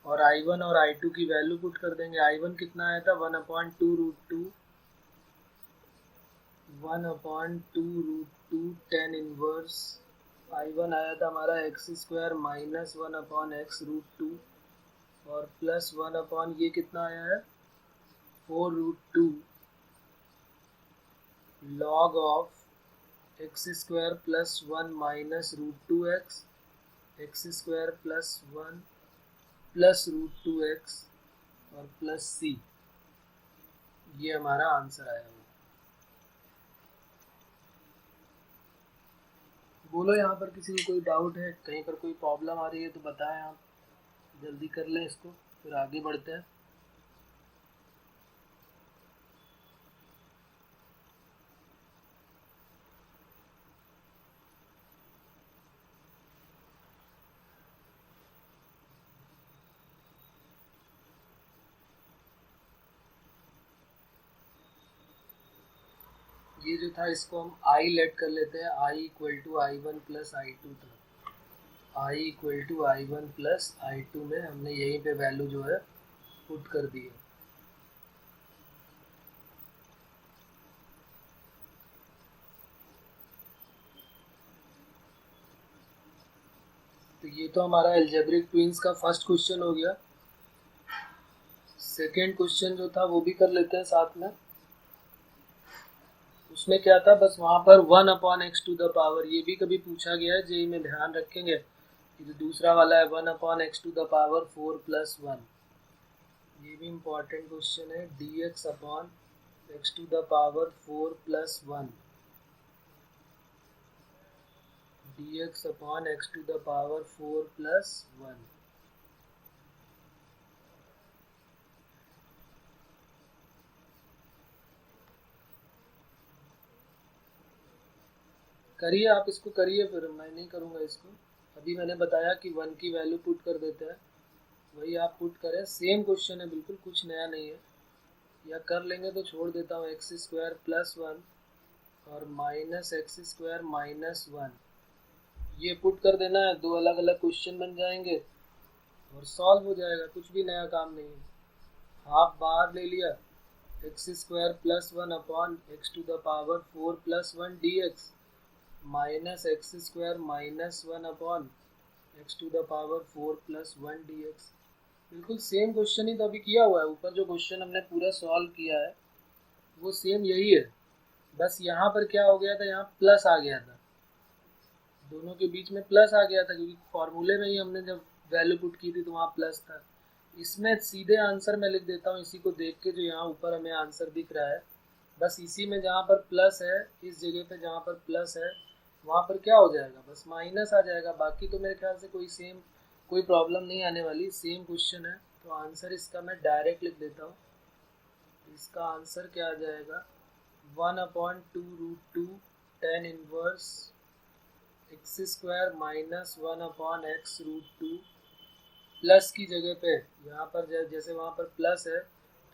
और I1 और I2 की वैल्यू पुट कर देंगे। I1 कितना आया था 1/2√2 टेन इनवर्स I1 आया था हमारा x² - 1/x√2 और प्लस 1/ ये कितना आया है 4√2 log of x² + 1 - √2x, x² + 1 plus √2x और प्लस c। ये हमारा आंसर आया हुआ। बोलो यहाँ पर किसी को कोई डाउट है, कहीं पर कोई प्रॉब्लम आ रही है तो बताएं आप, जल्दी कर लें इसको, फिर आगे बढ़ते हैं। ये जो था इसको हम I लेट कर लेते हैं। I = I1 + I2 था। I = I1 + I2 में हमने यहीं पे वैल्यू जो है पुट कर दी है। तो ये तो हमारा एल्जेब्रिक ट्विंस का फर्स्ट क्वेश्चन हो गया। सेकेंड क्वेश्चन जो था वो भी कर लेते हैं साथ में। उसमें क्या था, बस वहाँ पर 1/x⁴, ये भी कभी पूछा गया है जेई में, ध्यान रखेंगे। ये जो दूसरा वाला है 1/x⁴ + 1, ये भी इम्पोर्टेंट क्वेश्चन है। dx/x⁴ + 1, dx/x⁴ + 1। करिए आप, इसको करिए, फिर मैं नहीं करूँगा इसको। अभी मैंने बताया कि 1 की वैल्यू पुट कर देते हैं, वही आप पुट करें। सेम क्वेश्चन है बिल्कुल, कुछ नया नहीं है। या कर लेंगे तो छोड़ देता हूँ, x² + 1 और -x² - 1, ये पुट कर देना है। दो अलग अलग क्वेश्चन बन जाएंगे और सॉल्व हो जाएगा, कुछ भी नया काम नहीं है। हाफ बाहर ले लिया, x² + 1/x⁴ + 1 dx -x² - 1/x⁴ + 1 dx। बिल्कुल सेम क्वेश्चन ही तो अभी किया हुआ है। ऊपर जो क्वेश्चन हमने पूरा सॉल्व किया है वो सेम यही है, बस यहाँ पर क्या हो गया था, यहाँ प्लस आ गया था, दोनों के बीच में प्लस आ गया था, क्योंकि फॉर्मूले में ही हमने जब वैल्यू पुट की थी तो वहाँ प्लस था। इसमें सीधे आंसर मैं लिख देता हूँ, इसी को देख के जो यहाँ ऊपर हमें आंसर दिख रहा है, बस इसी में जहाँ पर प्लस है, इस जगह पे जहाँ पर प्लस है वहाँ पर क्या हो जाएगा, बस माइनस आ जाएगा। बाकी तो मेरे ख्याल से कोई प्रॉब्लम नहीं आने वाली, सेम क्वेश्चन है। तो आंसर इसका मैं डायरेक्ट लिख देता हूँ। इसका आंसर क्या आ जाएगा, 1/2√2 tan inverse x² - 1/x√2, plus की जगह पे यहाँ पर जैसे वहाँ पर प्लस है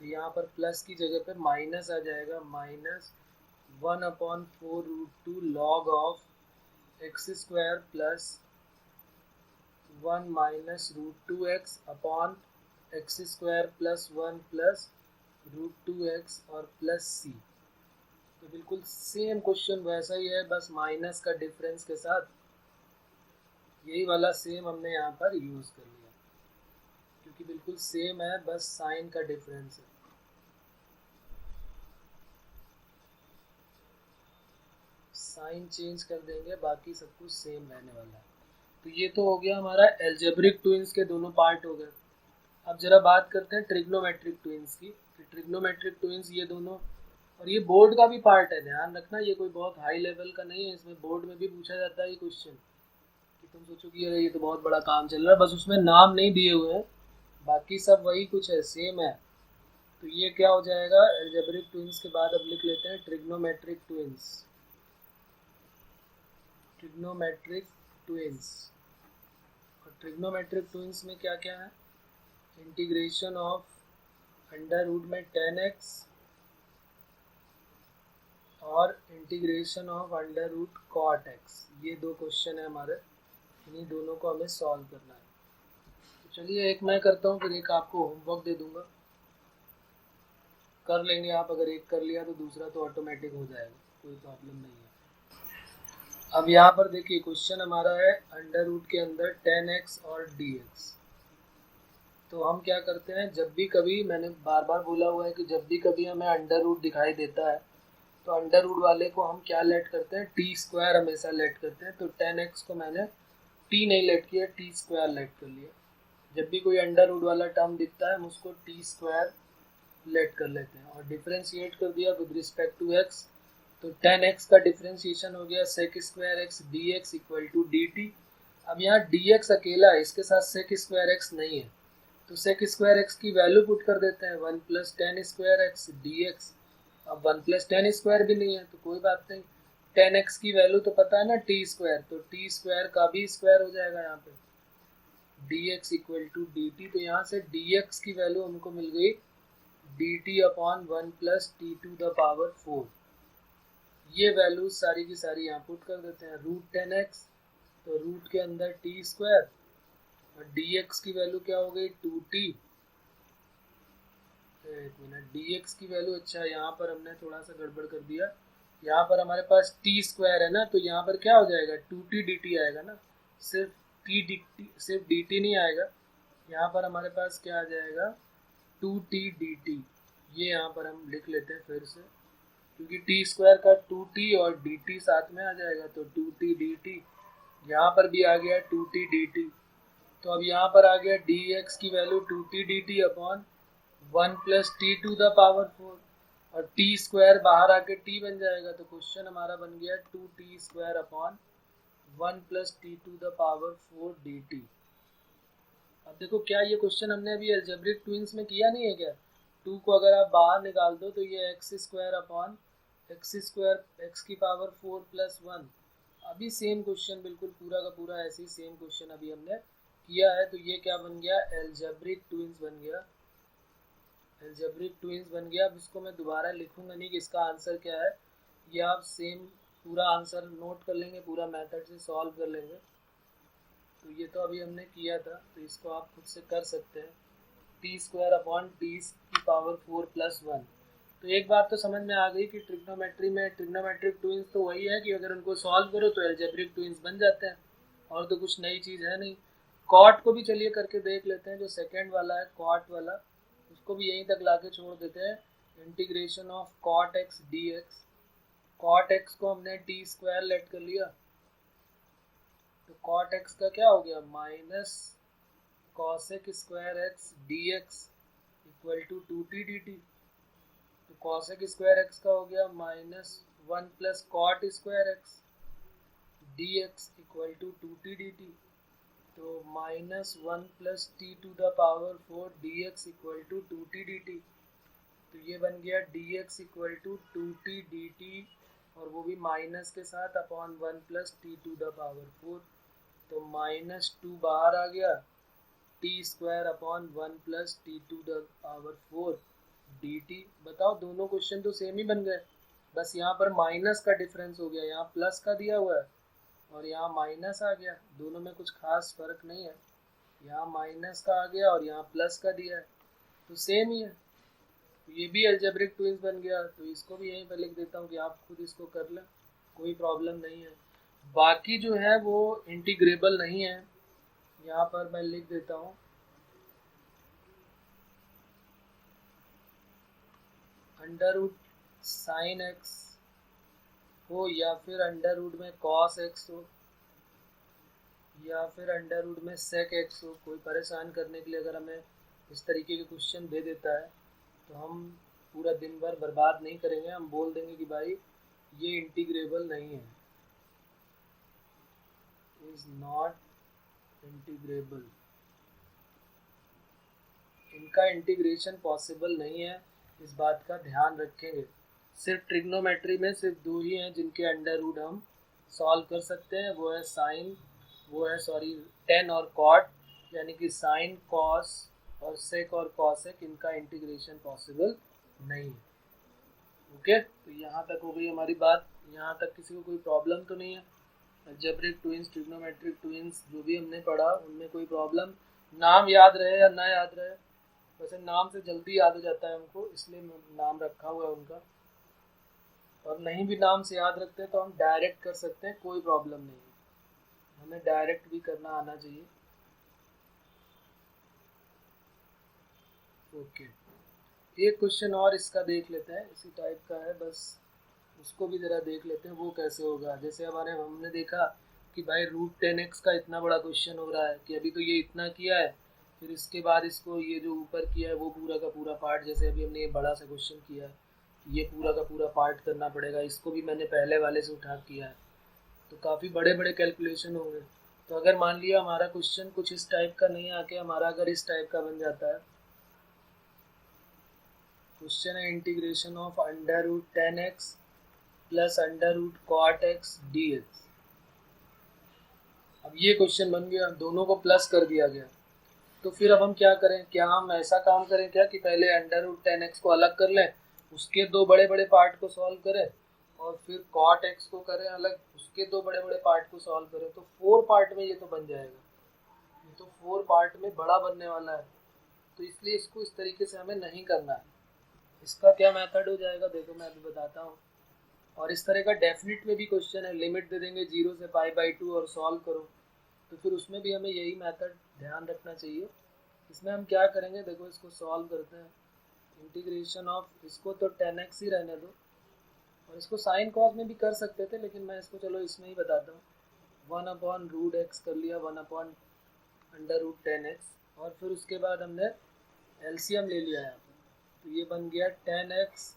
तो यहाँ पर प्लस की जगह पे माइनस आ जाएगा, -1/4√2 log of x² + 1 - √2x upon x² + 1 + √2x और प्लस c। तो बिल्कुल सेम क्वेश्चन वैसा ही है, बस माइनस का डिफरेंस के साथ। यही वाला सेम हमने यहाँ पर यूज़ कर लिया, क्योंकि बिल्कुल सेम है, बस साइन का डिफरेंस है। साइन चेंज कर देंगे, बाकी सब कुछ सेम रहने वाला है। तो ये तो हो गया हमारा एल्जेब्रिक ट्विंस के दोनों पार्ट हो गए। अब जरा बात करते हैं ट्रिग्नोमेट्रिक ट्विंस की। ट्रिग्नोमेट्रिक ट्विंस ये दोनों, और ये बोर्ड का भी पार्ट है, ध्यान रखना, ये कोई बहुत हाई लेवल का नहीं है। इसमें बोर्ड में भी पूछा जाता है ये क्वेश्चन, कि तुम सोचो कि अरे ये तो बहुत बड़ा काम चल रहा है, बस उसमें नाम नहीं दिए हुए हैं, बाकी सब वही कुछ है, सेम है। तो ये क्या हो जाएगा, एल्जेब्रिक ट्विंस के बाद अब लिख लेते हैं ट्रिग्नोमेट्रिक ट्विंस। ट्रिग्नोमेट्रिक ट्विंस, और ट्रिग्नोमेट्रिक ट्विंस में क्या क्या है, इंटीग्रेशन ऑफ अंडर रूट में 10x और integration of under root cot x, ये दो क्वेश्चन है हमारे, इन्हीं दोनों को हमें सॉल्व करना है। तो चलिए एक मैं करता हूँ, फिर एक आपको होमवर्क दे दूंगा, कर लेंगे आप। अगर एक कर लिया तो दूसरा तो ऑटोमेटिक हो जाएगा, कोई प्रॉब्लम नहीं है। अब यहाँ पर देखिए क्वेश्चन हमारा है अंडर रूट के अंदर 10x और dx। तो हम क्या करते हैं, जब भी कभी, मैंने बार बार बोला हुआ है कि जब भी कभी हमें अंडर रूट दिखाई देता है तो अंडर रूट वाले को हम क्या लेट करते हैं, t² हमेशा लेट करते हैं। तो 10x को मैंने t नहीं लेट किया, t² लेट कर लिया। जब भी कोई अंडर रूट वाला टर्म दिखता है हम उसको t² लेट कर लेते हैं, और डिफ्रेंशिएट कर दिया विद रिस्पेक्ट टू x। तो 10x का डिफ्रेंशिएशन हो गया sec² x dx = dt। अब यहाँ dx अकेला है, इसके साथ sec² x नहीं है, तो sec² x की वैल्यू पुट कर देते हैं, 1 + tan² x dx। अब 1 + tan² भी नहीं है तो कोई बात नहीं, 10x की वैल्यू तो पता है ना, t², तो t² का भी स्क्वायर हो जाएगा यहाँ पे, dx = dt। तो यहाँ से dx की वैल्यू हमको मिल गई dt/1 + t⁴। ये वैल्यूज सारी की सारी यहाँ पुट कर देते हैं, √10x, तो रूट के अंदर t², और dx की वैल्यू क्या हो गई, 2t। एक मिनट, dx की वैल्यू, अच्छा यहाँ पर हमने थोड़ा सा गड़बड़ कर दिया, यहाँ पर हमारे पास t² है ना, तो यहाँ पर क्या हो जाएगा, 2t dt आएगा ना, सिर्फ टी डी टी, सिर्फ डी टी नहीं आएगा, यहाँ पर हमारे पास क्या आ जाएगा 2t dt। ये यहाँ पर हम लिख लेते हैं फिर से, क्योंकि टी स्क्वायर का 2t और dt साथ में आ जाएगा, तो 2t dt। यहाँ पर भी आ गया 2t dt, तो अब यहाँ पर आ गया dx की value 2t dt upon 1 plus t to the power 4, और टी स्क्वायर बाहर आके t बन जाएगा, तो क्वेश्चन हमारा बन गया 2t square upon 1 plus t to the power 4 dt। अब देखो क्या ये क्वेश्चन हमने अभी अलजेब्रिक ट्विंस में किया नहीं है क्या? 2 को अगर आप बाहर निकाल दो तो ये x square upon x square x की पावर 4 प्लस 1। अभी सेम क्वेश्चन बिल्कुल पूरा का पूरा ऐसे ही सेम क्वेश्चन अभी हमने किया है, तो ये क्या बन गया अलजेब्रिक ट्विंस बन गया, अलजेब्रिक ट्विंस बन गया। अब इसको मैं दोबारा लिखूंगा नहीं कि इसका आंसर क्या है, ये आप सेम पूरा आंसर नोट कर लेंगे, पूरा मेथड से सॉल्व कर लेंगे। तो ये तो अभी हमने किया था, तो इसको आप खुद से कर सकते हैं, टी स्क्वायर अपॉन टी की पावर 4 प्लस 1। तो एक बात तो समझ में आ गई कि ट्रिग्नोमेट्री में ट्रिग्नोमेट्रिक ट्विंस तो वही है कि अगर उनको सॉल्व करो तो अलजेब्रिक ट्विंस बन जाते हैं, और तो कुछ नई चीज़ है नहीं। कॉट को भी चलिए करके देख लेते हैं, जो सेकेंड वाला है कॉट वाला, उसको भी यहीं तक लाके छोड़ देते हैं। Integration of cot x d x, cot x को हमने टी स्क्वायर लेट कर लिया, तो कॉट एक्स का क्या हो गया minus cosec square x d x equal to 2t dt। तो कॉसेक स्क्वायर एक्स का हो गया minus 1 plus cot square x d x equal to 2t dt। तो minus 1 plus t to the power 4 d x equal to 2t dt। तो ये बन गया d x equal to 2t dt, और वो भी माइनस के साथ upon 1 plus t to the power 4। तो माइनस 2 बाहर आ गया, t square upon 1 plus t to the power 4 d t. बताओ दोनों क्वेश्चन तो सेम ही बन गए, बस यहाँ पर माइनस का डिफरेंस हो गया, यहाँ प्लस का दिया हुआ है और यहाँ माइनस आ गया, दोनों में कुछ खास फर्क नहीं है, यहाँ माइनस का आ गया और यहाँ प्लस का दिया है, तो सेम ही है। तो ये भी अलजेब्रिक ट्विंस बन गया, तो इसको भी यहीं पर लिख देता हूँ कि आप खुद इसको कर लें, कोई प्रॉब्लम नहीं है। बाकी जो है वो इंटीग्रेबल नहीं है, यहाँ पर मैं लिख देता हूँ अंडर रूट साइन एक्स हो, या फिर अंडर रूट में कॉस एक्स हो, या फिर अंडर रूट में सेक एक्स हो। कोई परेशान करने के लिए अगर हमें इस तरीके के क्वेश्चन दे देता है तो हम पूरा दिन भर बर्बाद नहीं करेंगे, हम बोल देंगे कि भाई ये इंटीग्रेबल नहीं है, इज नॉट इंटीग्रेबल, इनका इंटीग्रेशन पॉसिबल नहीं है, इस बात का ध्यान रखेंगे। सिर्फ ट्रिग्नोमेट्री में सिर्फ दो ही हैं जिनके अंडर रूट हम सॉल्व कर सकते हैं, वो है साइन, वो है सॉरी टेन और कॉट, यानी कि साइन कॉस और सेक और कॉसेक, इनका इंटीग्रेशन पॉसिबल नहीं है। ओके, तो यहाँ तक हो गई हमारी बात, यहाँ तक किसी को कोई प्रॉब्लम तो नहीं है? अलजेब्रिक ट्विंस ट्रिग्नोमेट्रिक ट्विंस जो भी हमने पढ़ा उनमें कोई प्रॉब्लम, नाम याद रहे या ना याद रहे, वैसे नाम से जल्दी याद हो जाता है हमको, इसलिए नाम रखा हुआ है उनका, और नहीं भी नाम से याद रखते तो हम डायरेक्ट कर सकते हैं, कोई प्रॉब्लम नहीं है, हमें डायरेक्ट भी करना आना चाहिए। ओके, एक क्वेश्चन और इसका देख लेते हैं, इसी टाइप का है, बस उसको भी ज़रा देख लेते हैं वो कैसे होगा। जैसे हमने देखा कि भाई रूट 10x का इतना बड़ा क्वेश्चन हो रहा है कि अभी तो ये इतना किया है, फिर इसके बाद इसको ये जो ऊपर किया है वो पूरा का पूरा पार्ट, जैसे अभी हमने ये बड़ा सा क्वेश्चन किया है, ये पूरा का पूरा पार्ट करना पड़ेगा, इसको भी मैंने पहले वाले से उठा किया है, तो काफ़ी बड़े बड़े कैलकुलेशन होंगे। तो अगर मान लिया हमारा क्वेश्चन कुछ इस टाइप का नहीं आके हमारा अगर इस टाइप का बन जाता है, क्वेश्चन है integration of under root 10x plus under root cot x d x. अब ये क्वेश्चन बन गया, दोनों को प्लस कर दिया गया, तो फिर अब हम क्या करें? क्या हम ऐसा काम करें क्या कि पहले अंडर रूट 10x को अलग कर लें, उसके दो बड़े बड़े पार्ट को सॉल्व करें, और फिर कॉट एक्स को करें अलग, उसके दो बड़े बड़े पार्ट को सॉल्व करें, तो 4 पार्ट में ये तो बन जाएगा, ये तो 4 पार्ट में बड़ा बनने वाला है, तो इसलिए इसको इस तरीके से हमें नहीं करना है। इसका क्या मेथड हो जाएगा देखो मैं अभी बताता हूँ। और इस तरह का डेफिनेट में भी क्वेश्चन है, लिमिट दे देंगे 0 से π/2 और सॉल्व करो, तो फिर उसमें भी हमें यही मेथड ध्यान रखना चाहिए। इसमें हम क्या करेंगे, देखो इसको सॉल्व करते हैं। इंटीग्रेशन ऑफ, इसको तो 10x ही रहने दो, और इसको साइन कॉस में भी कर सकते थे, लेकिन मैं इसको चलो इसमें ही बताता हूँ। 1/√x कर लिया, 1/√10x, और फिर उसके बाद हमने एलसीएम ले लिया यहाँ पर, तो ये बन गया 10x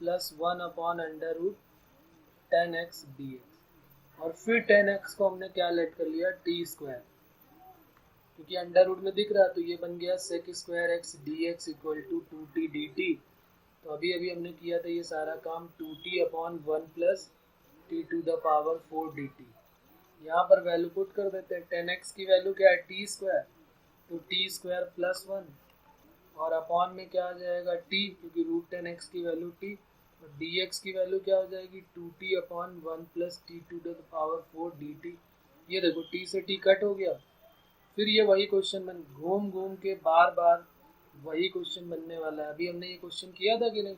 प्लस 1/√10x dx, और फिर 10x को हमने क्या लेट कर लिया, टी स्क्वायर, क्योंकि अंडर रूट में दिख रहा है, तो ये बन गया sec square x dx equal to 2t dt। तो अभी अभी हमने किया था ये सारा काम 2t/1 प्लस t⁴ dt। यहाँ पर वैल्यू पुट कर देते हैं। 10x की वैल्यू क्या है, टी स्क्वायर, तो टी स्क्वायर प्लस 1, और अपॉन में क्या आ जाएगा t, क्योंकि √10x की वैल्यू t, और dx की वैल्यू क्या हो जाएगी 2t/1 प्लस t⁴ dt। ये देखो t से t कट हो गया। फिर ये वही क्वेश्चन बन, घूम घूम के बार बार वही क्वेश्चन बनने वाला है। अभी हमने ये क्वेश्चन किया था कि नहीं,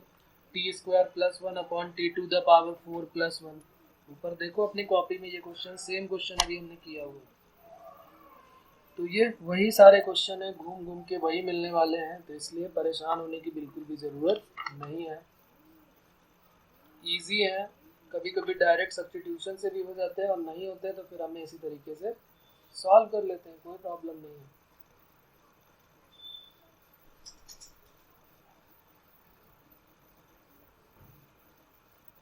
T square plus 1/t⁴ plus 1। ऊपर देखो अपनी कॉपी में ये क्वेश्चन, सेम क्वेश्चन अभी हमने किया हुआ है। तो ये वही सारे क्वेश्चन है, घूम घूम के वही मिलने वाले हैं, तो इसलिए परेशान होने की बिल्कुल भी ज़रूरत नहीं है, इजी है। कभी कभी डायरेक्ट सब्स्टिट्यूशन से भी हो जाते हैं, और नहीं होते तो फिर हमें इसी तरीके से सॉल्व कर लेते हैं, कोई प्रॉब्लम नहीं है।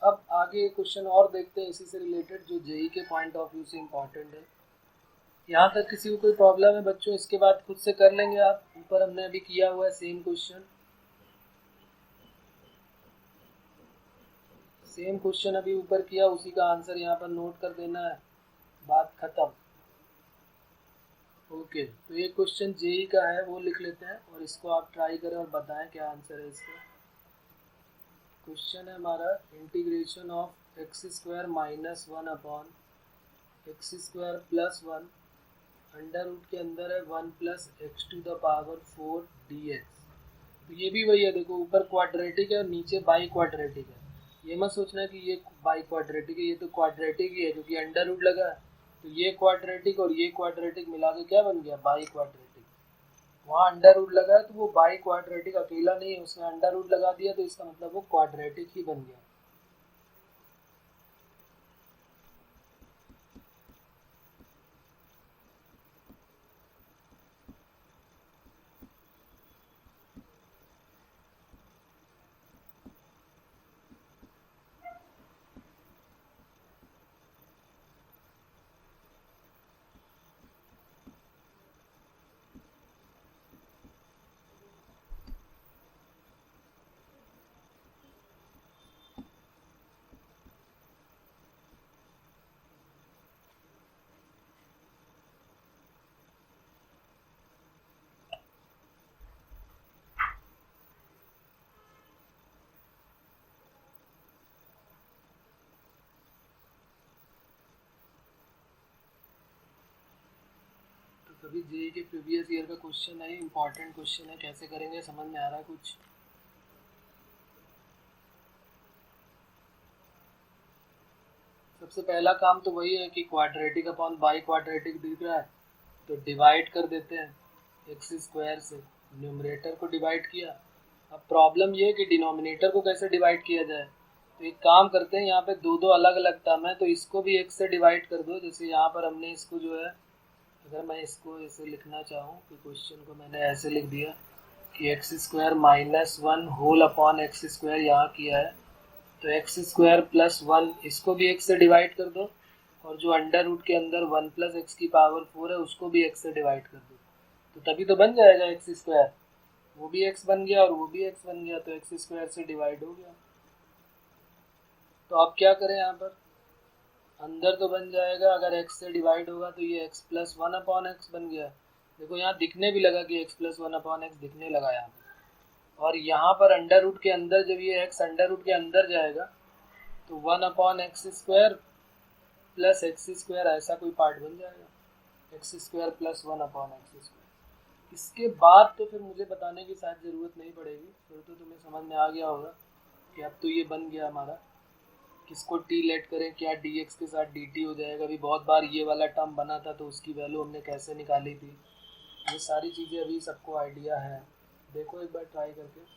अब आगे क्वेश्चन और देखते हैं इसी से रिलेटेड, जो जेई के पॉइंट ऑफ व्यू से इम्पोर्टेंट है। यहाँ तक किसी को कोई प्रॉब्लम है बच्चों, इसके बाद खुद से कर लेंगे आप। ऊपर हमने अभी किया हुआ है सेम क्वेश्चन, सेम क्वेश्चन अभी ऊपर किया, उसी का आंसर यहाँ पर नोट कर देना है, बात खत्म। ओके, तो ये क्वेश्चन जेई का है, वो लिख लेते हैं, और इसको आप ट्राई करें और बताएं क्या आंसर है इसका। क्वेश्चन है हमारा, integration of x² minus 1/x² plus 1 under root के अंदर है 1 प्लस x⁴ dx। तो ये भी वही है, देखो ऊपर क्वाड्रेटिक है और नीचे बाई क्वाड्रेटिक है। ये मत सोचना कि ये बाई क्वाड्रेटिक है, ये तो क्वाड्रेटिक ही है, क्योंकि अंडर रूट लगा है। तो ये क्वाड्रेटिक और ये क्वाड्रेटिक मिला के क्या बन गया, बाई क्वाड्रेटिक। वहाँ अंडर रूट लगा है तो वो बाई क्वाड्रेटिक अकेला नहीं है, उसने अंडर रूट लगा दिया, तो इसका मतलब वो क्वाड्रेटिक ही बन गया। कभी जेई के प्रीवियस ईयर का क्वेश्चन है, इंपॉर्टेंट क्वेश्चन है, कैसे करेंगे समझ में आ रहा है कुछ? सबसे पहला काम तो वही है कि क्वाड्रेटिक अपॉन बाई क्वाड्रेटिक दिख रहा है तो डिवाइड कर देते हैं x² से, न्यूमरेटर को डिवाइड किया। अब प्रॉब्लम ये है कि डिनोमिनेटर को कैसे डिवाइड किया जाए, तो एक काम करते हैं, यहाँ पे दो दो अलग अलग टर्म है, तो इसको भी x से डिवाइड कर दो। जैसे यहाँ पर हमने इसको जो है, अगर मैं इसको ऐसे लिखना चाहूँ कि क्वेश्चन को मैंने ऐसे लिख दिया कि x² minus 1 whole upon x² यहाँ किया है, तो x² प्लस 1 इसको भी x से डिवाइड कर दो, और जो अंडर रूट के अंदर 1 प्लस x⁴ है उसको भी x से डिवाइड कर दो, तो तभी तो बन जाएगा x²। वो भी x बन गया और वो भी x बन गया, तो x² से डिवाइड हो गया। तो अब क्या करें, यहाँ पर अंदर तो बन जाएगा, अगर x से डिवाइड होगा तो ये x प्लस 1/x बन गया। देखो यहाँ दिखने भी लगा कि x प्लस 1/x दिखने लगा यहाँ पर, और यहाँ पर अंडर रूट के अंदर जब ये x अंडर रूट के अंदर जाएगा तो 1/x² प्लस x², ऐसा कोई पार्ट बन जाएगा, x² प्लस 1/x²। इसके बाद तो फिर मुझे बताने की शायद ज़रूरत नहीं पड़ेगी, फिर तो तुम्हें समझ में आ गया होगा कि अब तो ये बन गया हमारा किसको टी लेट करें, क्या डी एक्स के साथ डी टी हो जाएगा। अभी बहुत बार ये वाला टर्म बना था तो उसकी वैल्यू हमने कैसे निकाली थी, ये सारी चीज़ें अभी सबको आइडिया है। देखो एक बार ट्राई करके।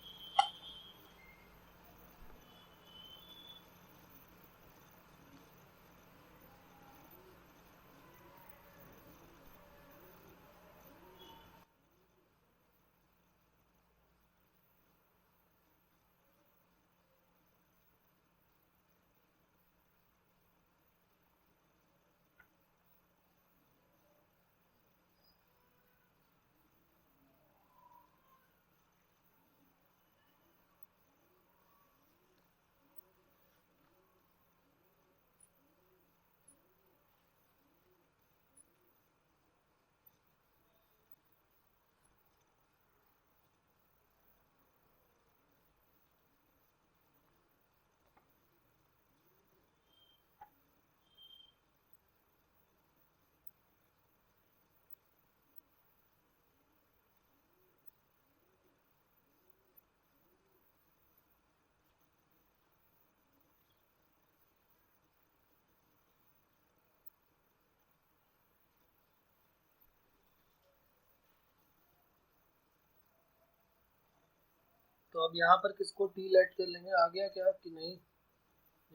तो अब यहाँ पर किसको टी लेट कर लेंगे, आ गया क्या कि नहीं।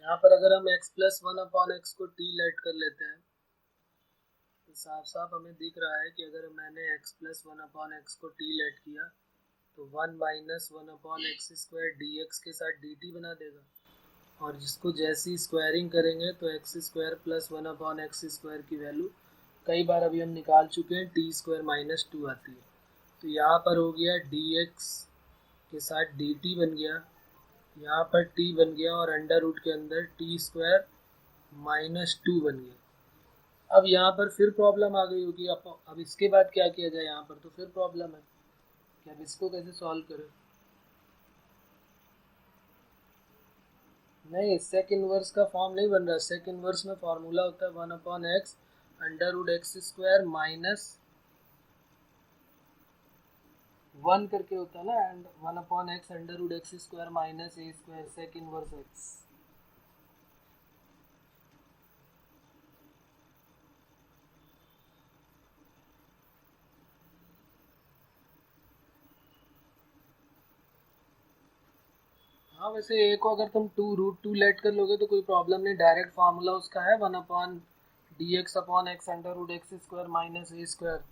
यहाँ पर अगर हम x plus one upon x को टी लेट कर लेते हैं तो साफ साफ हमें दिख रहा है कि अगर मैंने x plus one upon x को टी लेट किया तो one minus one upon x square d x के साथ डी टी बना देगा, और जिसको जैसी स्क्वायरिंग करेंगे तो x square plus one upon x square की वैल्यू कई बार अभी हम निकाल चुके हैं, टी स्क्वायर माइनस टू आती है। तो यहाँ पर हो गया डी एक्स के साथ डी टी बन गया, यहाँ पर t बन गया और अंडर रूट के अंदर टी स्क्वायर माइनस टू बन गया। अब यहाँ पर फिर प्रॉब्लम आ गई होगी, अब इसके बाद क्या किया जाए, यहाँ पर तो फिर प्रॉब्लम है कि अब इसको कैसे सॉल्व करें। नहीं, सेक इनवर्स का फॉर्म नहीं बन रहा। सेक इनवर्स में फॉर्मूला होता है one upon x under root x square minus one करके होता है ना, and one upon x under root x square minus a square sec inverse x. हाँ, वैसे ए को अगर तुम टू रूट टू लेट कर लोगे तो कोई प्रॉब्लम नहीं, डायरेक्ट फार्मूला उसका है one upon d x upon x under root x square minus a square,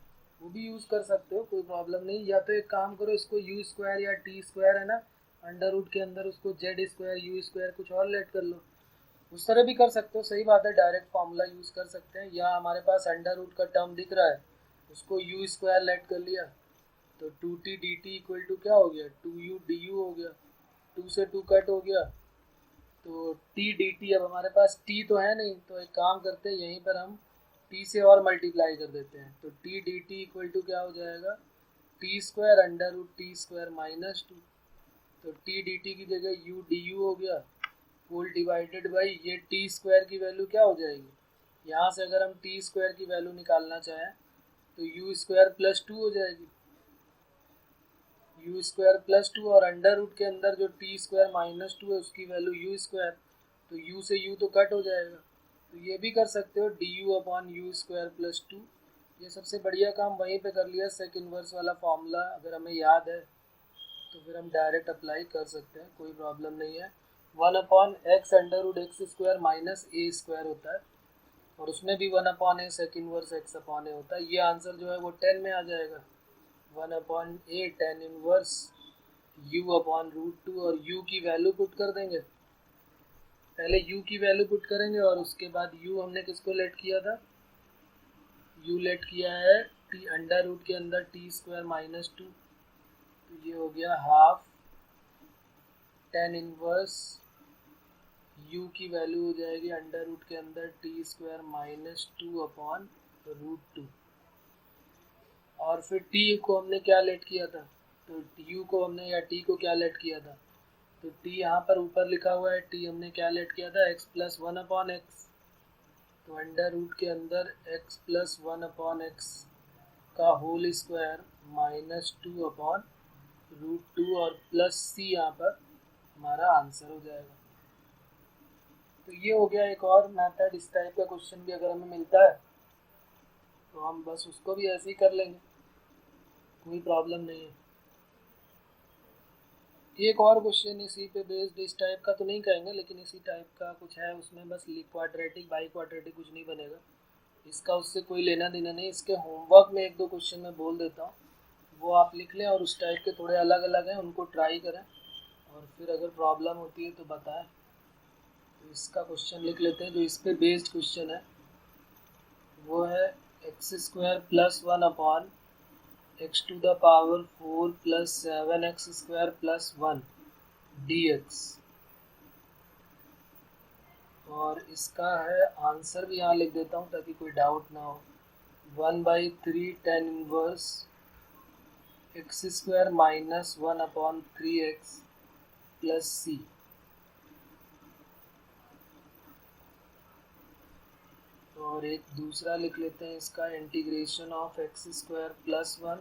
वो भी यूज़ कर सकते हो, कोई प्रॉब्लम नहीं। या तो एक काम करो, इसको यू स्क्वायर या टी स्क्वायर है ना अंडर रूट के अंदर, उसको जेड स्क्वायर यू स्क्वायर कुछ और लेट कर लो, उस तरह भी कर सकते हो। सही बात है, डायरेक्ट फार्मूला यूज़ कर सकते हैं। या हमारे पास अंडर रूट का टर्म दिख रहा है, उसको यू स्क्वायर लेट कर लिया तो two t d t equal to क्या हो गया, टू यू डी यू हो गया, टू से टू कट हो गया तो टी डी टी। अब हमारे पास टी तो है नहीं, तो एक काम करते हैं, यहीं पर हम टी से और मल्टीप्लाई कर देते हैं, तो t d t equal to क्या हो जाएगा, t square under root t square minus two. तो टी डी टी की जगह यू डी यू हो गया, होल डिवाइडेड बाई ये टी स्क्वायर की वैल्यू क्या हो जाएगी, यहाँ से अगर हम टी स्क्वायर की वैल्यू निकालना चाहें तो यू स्क्वायर प्लस टू हो जाएगी, यू स्क्वायर प्लस टू, और अंडर रूट के अंदर जो टी स्क्वायर माइनस टू है उसकी वैल्यू यू स्क्वायर, तो यू से यू तो कट हो जाएगा। तो ये भी कर सकते हो D u upon u square plus two. ये सबसे बढ़िया काम वहीं पे कर लिया, सेक इनवर्स वाला फॉर्मूला अगर हमें याद है तो फिर हम डायरेक्ट अप्लाई कर सकते हैं, कोई प्रॉब्लम नहीं है। One upon x under root x square minus a square होता है, और उसमें भी one upon a sec inverse x upon a होता है। ये आंसर जो है वो 10 में आ जाएगा, one upon a tan inverse u upon root two, और यू की वैल्यू पुट कर देंगे। पहले यू की वैल्यू पुट करेंगे और उसके बाद यू हमने किसको लेट किया था, यू लेट किया है टी अंडर रूट के अंदर टी स्क्वायर माइनस टू, तो ये हो गया हाफ टेन इनवर्स यू की वैल्यू हो जाएगी अंडर रूट के अंदर t square minus two upon root two. और फिर टी को हमने क्या लेट किया था, तो यू को हमने या टी को क्या लेट किया था, तो टी यहाँ पर ऊपर लिखा हुआ है, टी हमने क्या लेट किया था, x plus one upon x, तो अंडर रूट के अंदर x plus one upon x का whole square minus two upon root two, और प्लस सी यहाँ पर हमारा आंसर हो जाएगा। तो ये हो गया एक और मेथड। इस टाइप का क्वेश्चन भी अगर हमें मिलता है तो हम बस उसको भी ऐसे ही कर लेंगे, कोई प्रॉब्लम नहीं है। एक और क्वेश्चन इसी पे बेस्ड, इस टाइप का तो नहीं कहेंगे लेकिन इसी टाइप का कुछ है, उसमें बस क्वाड्रेटिक बाई क्वाड्रेटिक कुछ नहीं बनेगा, इसका उससे कोई लेना देना नहीं। इसके होमवर्क में एक दो क्वेश्चन मैं बोल देता हूँ, वो आप लिख लें और उस टाइप के थोड़े अलग अलग हैं उनको ट्राई करें, और फिर अगर प्रॉब्लम होती है तो बताएं। तो इसका क्वेश्चन लिख लेते हैं। जो इस पे बेस्ड क्वेश्चन है वो है x square plus 1 upon x to the power 4 plus 7 x square plus 1 dx। और इसका है आंसर भी यहाँ लिख देता हूँ ताकि कोई डाउट ना हो। 1/3 tan inverse x square minus 1 upon 3x plus c। और एक दूसरा लिख लेते हैं इसका, integration of x square plus 1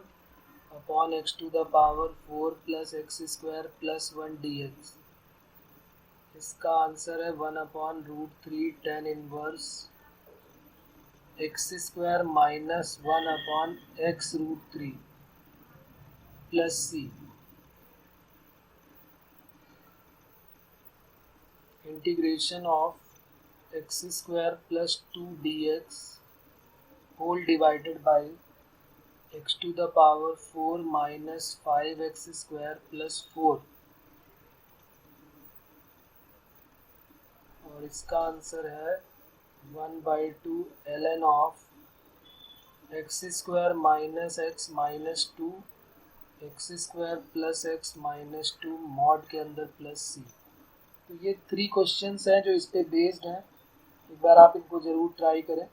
upon x to the power 4 plus x square plus 1 dx। इसका आंसर है 1/√3 tan inverse x square minus 1 upon x√3 plus c। Integration of x square plus 2 dx whole divided by x to the power 4 minus 5x square plus 4। और इसका answer है 1/2 ln of x square minus x minus 2 x square plus x minus 2 mod के अंदर plus c। तो ये 3 questions हैं जो इस पे बेस्ड हैं। एक बार आप इनको ज़रूर ट्राई करें,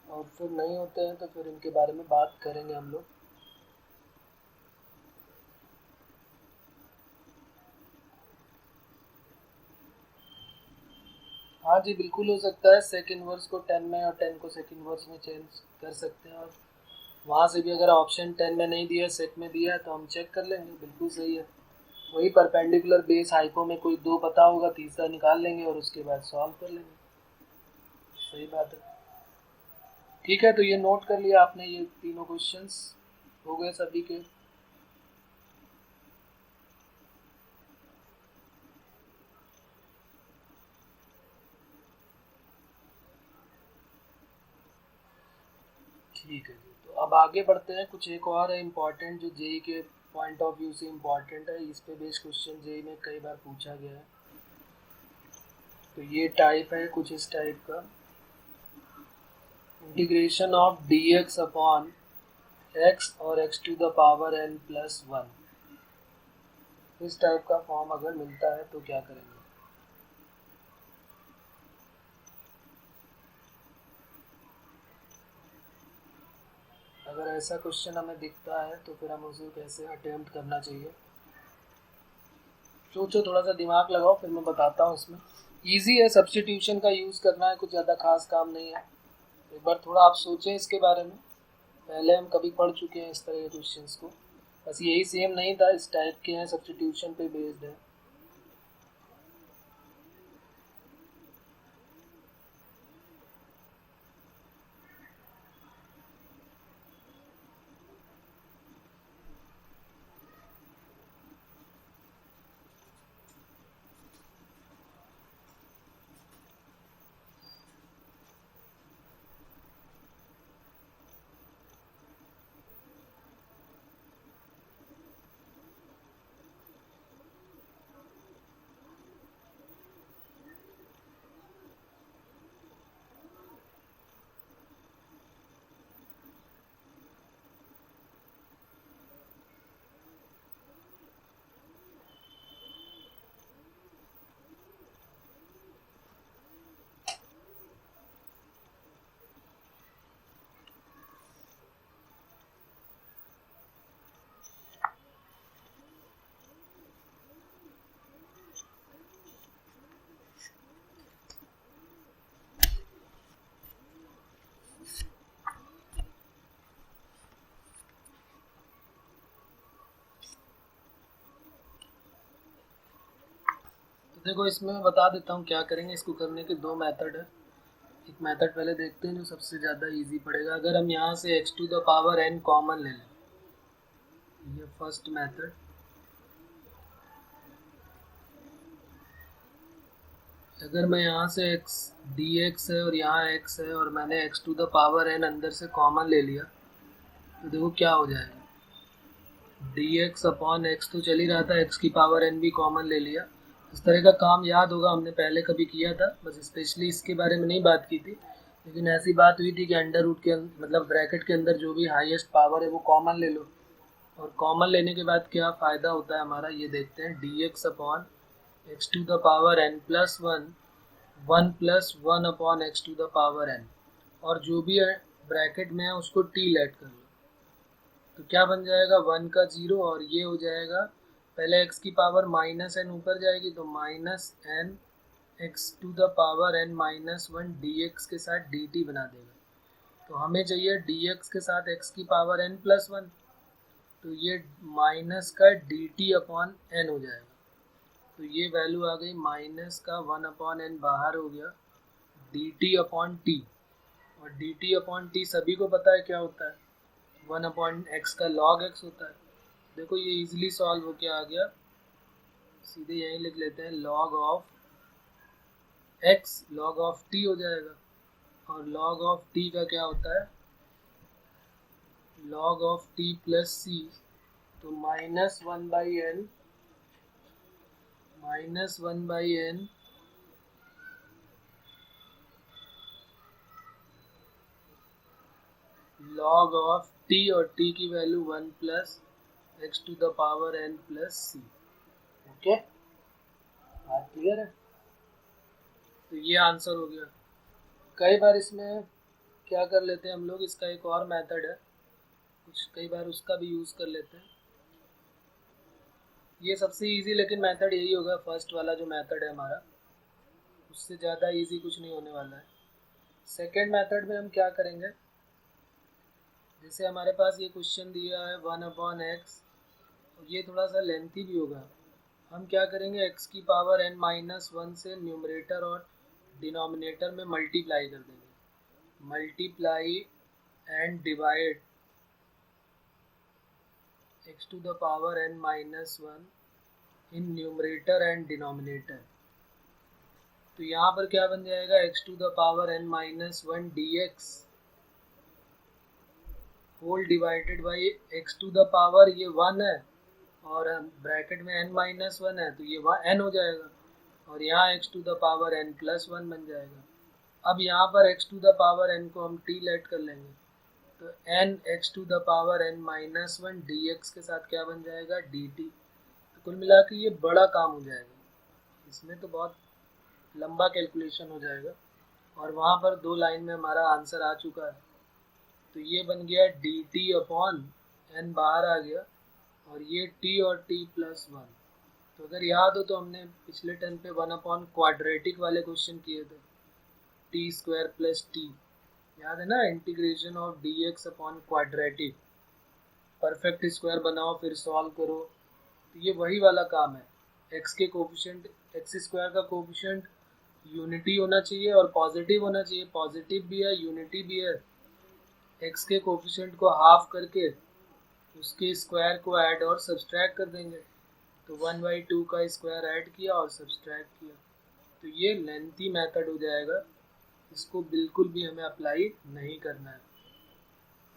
और फिर नहीं होते हैं तो फिर इनके बारे में बात करेंगे हम लोग। हाँ जी, बिल्कुल हो सकता है। सेकंड वर्स को 10 में और 10 को सेकंड वर्स में चेंज कर सकते हैं, और वहाँ से भी अगर ऑप्शन 10 में नहीं दिया सेक में दिया है तो हम चेक कर लेंगे। बिल्कुल सही है। वही परपेंडिकुलर बेस हाइपो में कोई दो पता होगा, तीसरा निकाल लेंगे और उसके बाद सॉल्व कर लेंगे। सही बात है। ठीक है, तो ये नोट कर लिया आपने, ये तीनों क्वेश्चंस हो गए सभी के। ठीक है जी, तो अब आगे बढ़ते हैं। कुछ एक और है इम्पॉर्टेंट, जो जेई के पॉइंट ऑफ व्यू से इम्पॉर्टेंट है। इस पे बेस्ड क्वेश्चन जेई में कई बार पूछा गया है। तो ये टाइप है कुछ इस टाइप का, integration of dx upon x और x to the power n plus 1। इस टाइप का फॉर्म अगर मिलता है तो क्या करेंगे। अगर ऐसा क्वेश्चन हमें दिखता है तो फिर हम उसे कैसे अटेम्प्ट करना चाहिए। सोचो, थोड़ा सा दिमाग लगाओ, फिर मैं बताता हूँ। इसमें इजी है, सब्स्टिट्यूशन का यूज़ करना है, कुछ ज़्यादा खास काम नहीं है। एक बार थोड़ा आप सोचें इसके बारे में, पहले हम कभी पढ़ चुके हैं इस तरह के क्वेश्चंस को, बस यही सेम नहीं था, इस टाइप के हैं, सब्स्टिट्यूशन पे बेस्ड है। देखो इसमें मैं बता देता हूँ क्या करेंगे। इसको करने के दो मेथड है। एक मेथड पहले देखते हैं जो सबसे ज़्यादा इजी पड़ेगा। अगर हम यहाँ से x to the power n common ले लें, ये फर्स्ट मेथड। अगर मैं यहाँ से x dx है और यहाँ x है और मैंने x to the power n अंदर से कॉमन ले लिया, तो देखो क्या हो जाएगा। dx अपॉन x तो चल ही रहा था, x की पावर n भी कॉमन ले लिया। इस तरह का काम याद होगा, हमने पहले कभी किया था, बस स्पेशली इसके बारे में नहीं बात की थी। लेकिन ऐसी बात हुई थी कि अंडर रूट के मतलब ब्रैकेट के अंदर जो भी हाईएस्ट पावर है वो कॉमन ले लो। और कॉमन लेने के बाद क्या फ़ायदा होता है हमारा, ये देखते हैं। dx upon x to the power n plus one, one plus one upon x to the power n, और जो भी है ब्रैकेट में है उसको t लेट कर लो। तो क्या बन जाएगा, 1 का 0, और ये हो जाएगा पहले x की पावर माइनस n ऊपर जाएगी तो minus n x to the power n minus one dx के साथ dt बना देगा। तो हमें चाहिए dx के साथ x की पावर n प्लस वन, तो ये माइनस का dt अपॉन n हो जाएगा। तो ये वैल्यू आ गई माइनस का 1 अपॉन n बाहर हो गया, dt अपॉन t। और dt अपॉन t सभी को पता है क्या होता है, 1 अपॉन एक्स का लॉग एक्स होता है। देखो ये इजीली सॉल्व होके आ गया, सीधे यहीं लिख लेते हैं। Log of x log of T हो जाएगा, और लॉग ऑफ टी का क्या होता है, log of t plus c. तो minus one by n, minus one by n log of t, और टी की value 1 plus x to the power n plus c. Okay, बात क्लियर है। तो ये आंसर हो गया। कई बार इसमें क्या कर लेते हैं हम लोग, इसका एक और मेथड है, कुछ कई बार उसका भी यूज़ कर लेते हैं। ये सबसे इजी लेकिन मेथड यही होगा, फर्स्ट वाला जो मेथड है हमारा, उससे ज़्यादा इजी कुछ नहीं होने वाला है। सेकेंड मेथड में हम क्या करेंगे, जैसे हमारे पास ये क्वेश्चन दिया है 1 अपॉन एक्स, ये थोड़ा सा लेंथी भी होगा। हम क्या करेंगे, x की पावर n माइनस वन से न्यूमरेटर और डिनोमिनेटर में मल्टीप्लाई कर देंगे। Multiply and divide x to the power n minus one in numerator and denominator. तो यहाँ पर क्या बन जाएगा, x to the power n minus one dx whole divided by x to the power, ये 1 है और ब्रैकेट में n माइनस वन है तो ये n हो जाएगा, और यहाँ x to the power n plus one बन जाएगा। अब यहाँ पर x to the power n को हम t लेट कर लेंगे, तो n x to the power n minus one dx के साथ क्या बन जाएगा, dt। तो कुल मिला के ये बड़ा काम हो जाएगा, इसमें तो बहुत लंबा कैलकुलेशन हो जाएगा, और वहाँ पर दो लाइन में हमारा आंसर आ चुका है। तो ये बन गया dt अपॉन n बाहर आ गया, और ये t और t प्लस वन। तो अगर याद हो तो हमने पिछले टर्म पे 1 अपॉन क्वाड्रेटिक वाले क्वेश्चन किए थे, टी स्क्वायर प्लस टी, याद है ना, integration of dx upon quadratic, perfect square बनाओ फिर सॉल्व करो। तो ये वही वाला काम है। x के कोफिशिएंट, एक्स स्क्वायर का कोफिशिएंट यूनिटी होना चाहिए और पॉजिटिव होना चाहिए, पॉजिटिव भी है यूनिटी भी है। x के कोफिशिएंट को हाफ करके उसके स्क्वायर को ऐड और सब्सट्रैक्ट कर देंगे। तो 1/2 का स्क्वायर ऐड किया और सब्सट्रैक्ट किया। तो ये लेंथी मेथड हो जाएगा, इसको बिल्कुल भी हमें अप्लाई नहीं करना है।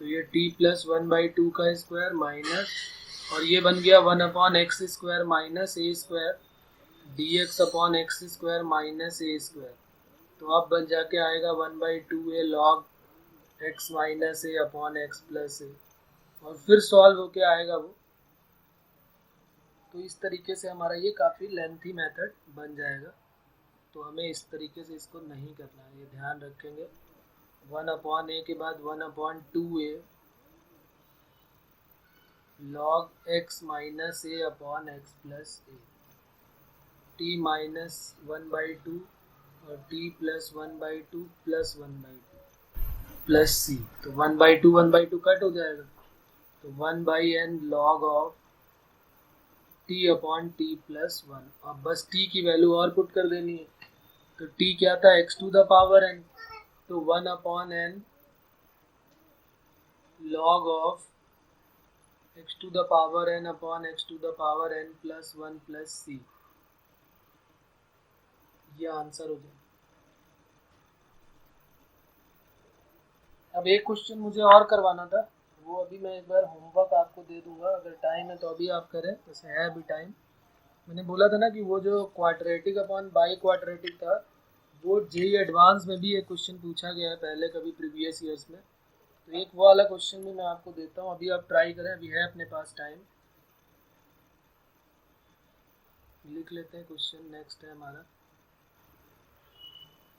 तो ये t प्लस 1/2 का स्क्वायर माइनस, और ये बन गया 1 upon x square minus a square dx upon x square minus a square. तो अब बन जाके आएगा 1/2 log x minus a upon x plus a, और फिर सॉल्व होके आएगा वो। तो इस तरीके से हमारा ये काफ़ी लेंथी मेथड बन जाएगा। तो हमें इस तरीके से इसको नहीं करना है, ये ध्यान रखेंगे। 1 अपॉन ए के बाद 1 upon 2a log x minus a upon x plus a, t minus 1/2 और t plus 1/2 plus 1/2 plus c. तो 1/2 कट हो जाएगा, तो 1/n log of t upon t plus one. अब बस टी की वैल्यू और पुट कर देनी है, तो टी क्या था, x to the power n, तो 1 upon n log of x to the power n upon x to the power n plus one plus c, ये आंसर हो जाए। अब एक क्वेश्चन मुझे और करवाना था, वो अभी मैं एक बार होमवर्क आपको दे दूंगा, अगर टाइम है तो अभी आप करें, वैसे है अभी टाइम। मैंने बोला था ना कि वो जो क्वाड्रेटिक अपॉन बाई क्वाड्रेटिक था, वो जेई एडवांस में भी एक क्वेश्चन पूछा गया है पहले कभी प्रीवियस ईयर्स में, तो एक वो वाला क्वेश्चन भी मैं आपको देता हूँ, अभी आप ट्राई करें, अभी है अपने पास टाइम। लिख लेते हैं क्वेश्चन, नेक्स्ट है हमारा,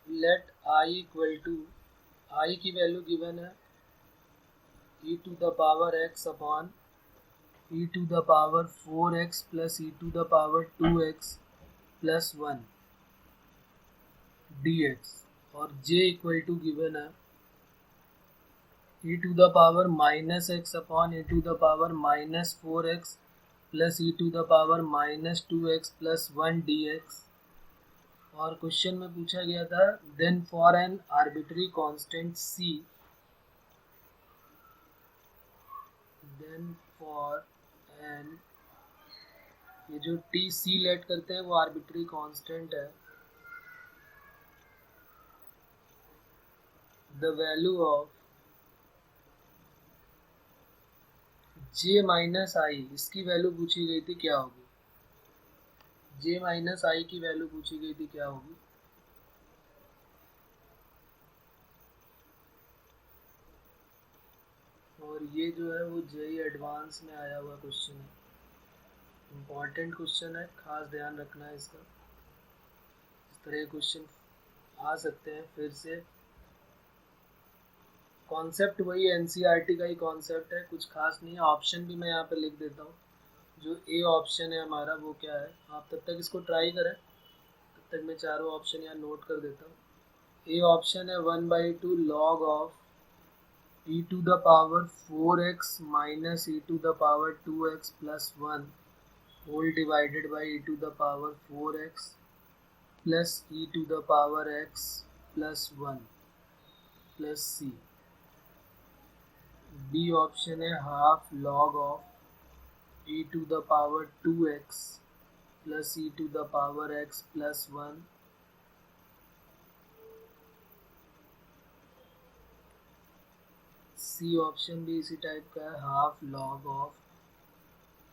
let I equal to, I की वैल्यू गिवन है e to the power x upon e to the power 4x plus e to the power 2x plus 1 dx, और j इक्वल टू गिवन है e to the power minus x upon e to the power minus 4x plus e to the power minus 2x plus 1 dx। और question में पूछा गया था then for N arbitrary constant c, then for n, ये जो t c let करते हैं वो आर्बिट्री कांस्टेंट है, the value of j minus I, इसकी वैल्यू पूछी गई थी क्या होगी, जे माइनस आई की वैल्यू पूछी गई थी क्या होगी। और ये जो है वो जेई एडवांस में आया हुआ क्वेश्चन है, इम्पॉर्टेंट क्वेश्चन है, खास ध्यान रखना है इसका। इस तरह के क्वेश्चन आ सकते हैं फिर से। कॉन्सेप्ट वही एनसीईआरटी का ही कॉन्सेप्ट है, कुछ खास नहीं है। ऑप्शन भी मैं यहाँ पे लिख देता हूँ, जो ए ऑप्शन है हमारा वो क्या है, आप तब तक इसको ट्राई करें, तब तक मैं चारों ऑप्शन यहाँ नोट कर देता हूँ। ए ऑप्शन है 1/2 log of e to the power 4x minus e to the power 2x plus 1 whole divided by e to the power 4x plus e to the power x plus 1 plus c। B option है half log of e to the power 2x plus e to the power x plus 1। C option भी इसी type का है, half log of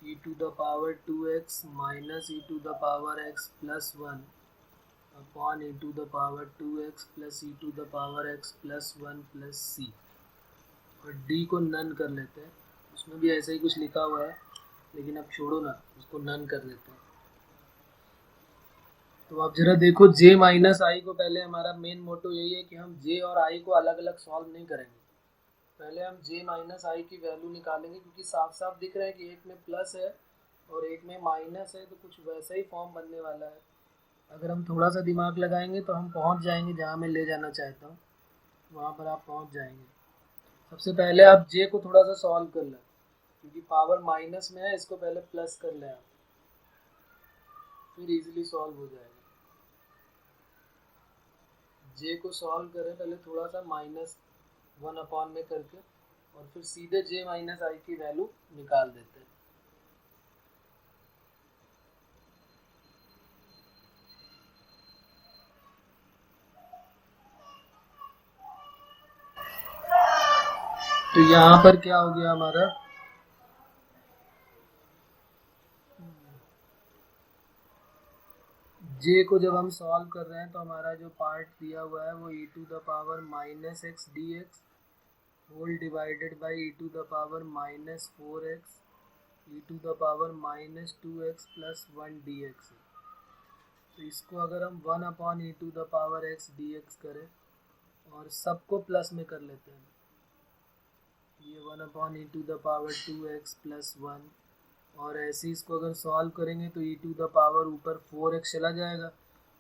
e to the power 2x minus e to the power x plus 1 upon e to the power 2x plus e to the power x plus 1 plus c। और d को नन कर लेते हैं, उसमें भी ऐसा ही कुछ लिखा हुआ है, लेकिन अब छोड़ो ना, उसको नन कर लेते हैं। तो आप जरा देखो, जे माइनस आई को पहले, हमारा मेन मोटो यही है कि हम जे और आई को अलग अलग सॉल्व नहीं करेंगे, पहले हम जे माइनस आई की वैल्यू निकालेंगे, क्योंकि साफ साफ दिख रहा है कि एक में प्लस है और एक में माइनस है, तो कुछ वैसा ही फॉर्म बनने वाला है। अगर हम थोड़ा सा दिमाग लगाएंगे तो हम पहुंच जाएंगे जहां मैं ले जाना चाहता हूं, वहां पर आप पहुंच जाएंगे। सबसे पहले आप जे को थोड़ा सा सॉल्व कर लें, क्योंकि पावर माइनस में है, इसको पहले प्लस कर लें आप, फिर इजीली सॉल्व हो जाएगा। जे को सॉल्व करें पहले थोड़ा सा -1 अपॉन में करके, और फिर सीधे जे माइनस आई की वैल्यू निकाल देते हैं। तो यहाँ पर क्या हो गया हमारा, जे को जब हम सॉल्व कर रहे हैं तो हमारा जो पार्ट दिया हुआ है वो e to the power minus x d x whole divided by e to the power minus 4x e to the power minus 2x plus 1 D x है। तो इसको अगर हम 1 upon e to the power x d x करें और सबको plus में कर लेते हैं, ये 1 upon e to the power 2x plus 1, और ऐसे इसको अगर सॉल्व करेंगे तो e टू द पावर ऊपर 4x चला जाएगा,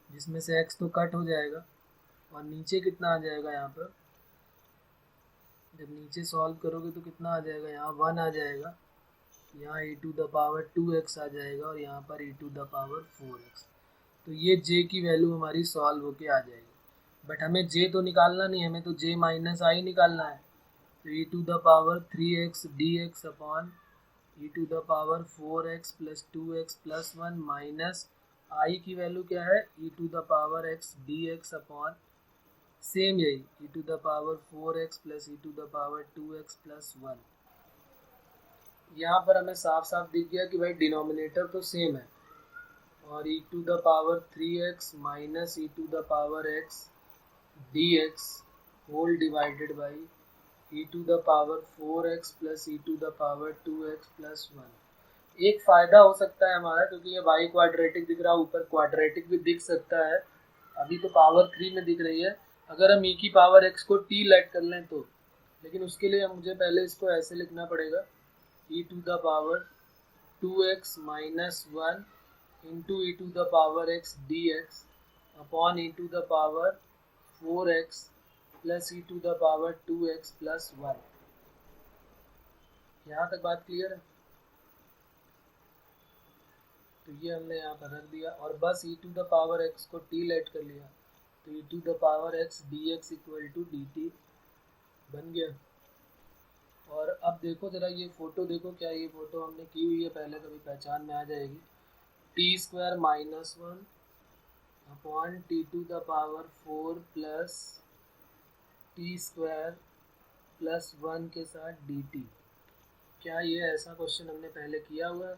जिसमें से x तो कट हो जाएगा, और नीचे कितना आ जाएगा, यहाँ पर जब नीचे सॉल्व करोगे तो कितना आ जाएगा, यहाँ 1 आ जाएगा, यहाँ e to the power 2x आ जाएगा और यहाँ पर e to the power 4x। तो ये j की वैल्यू हमारी सॉल्व होके आ जाएगी। बट हमें j तो निकालना नहीं, हमें तो j माइनस आई निकालना है। तो e to the power 3x dx upon e to the power 4x plus 2x plus 1 minus I की वैल्यू क्या है e to the power x dx upon same यही e to the power 4x plus e to the power 2x plus 1। यहाँ पर हमें साफ साफ दिख गया कि भाई डिनोमिनेटर तो सेम है और e to the power 3x minus e to the power x dx whole divided by e to the power 4x plus e to the power 2x plus 1। एक फ़ायदा हो सकता है हमारा, क्योंकि ये y क्वाड्रेटिक दिख रहा है, ऊपर क्वाड्रेटिक भी दिख सकता है। अभी तो पावर 3 में दिख रही है, अगर हम e की पावर x को t लेट कर लें तो, लेकिन उसके लिए मुझे पहले इसको ऐसे लिखना पड़ेगा e to the power 2x minus 1 into e to the power x dx upon e to the power 4x plus e to the power 2x plus 1। यहाँ तक बात क्लियर है? तो ये हमने यहाँ पर रख दिया और बस e to the power x को t लेट कर लिया, तो e to the power x dx equal to dt बन गया। और अब देखो जरा ये फोटो देखो, क्या ये फोटो हमने की हुई है पहले, कभी पहचान में आ जाएगी। T square minus 1 upon t to the power 4 plus t square plus 1 के साथ dt। क्या ये ऐसा क्वेश्चन हमने पहले किया हुआ है?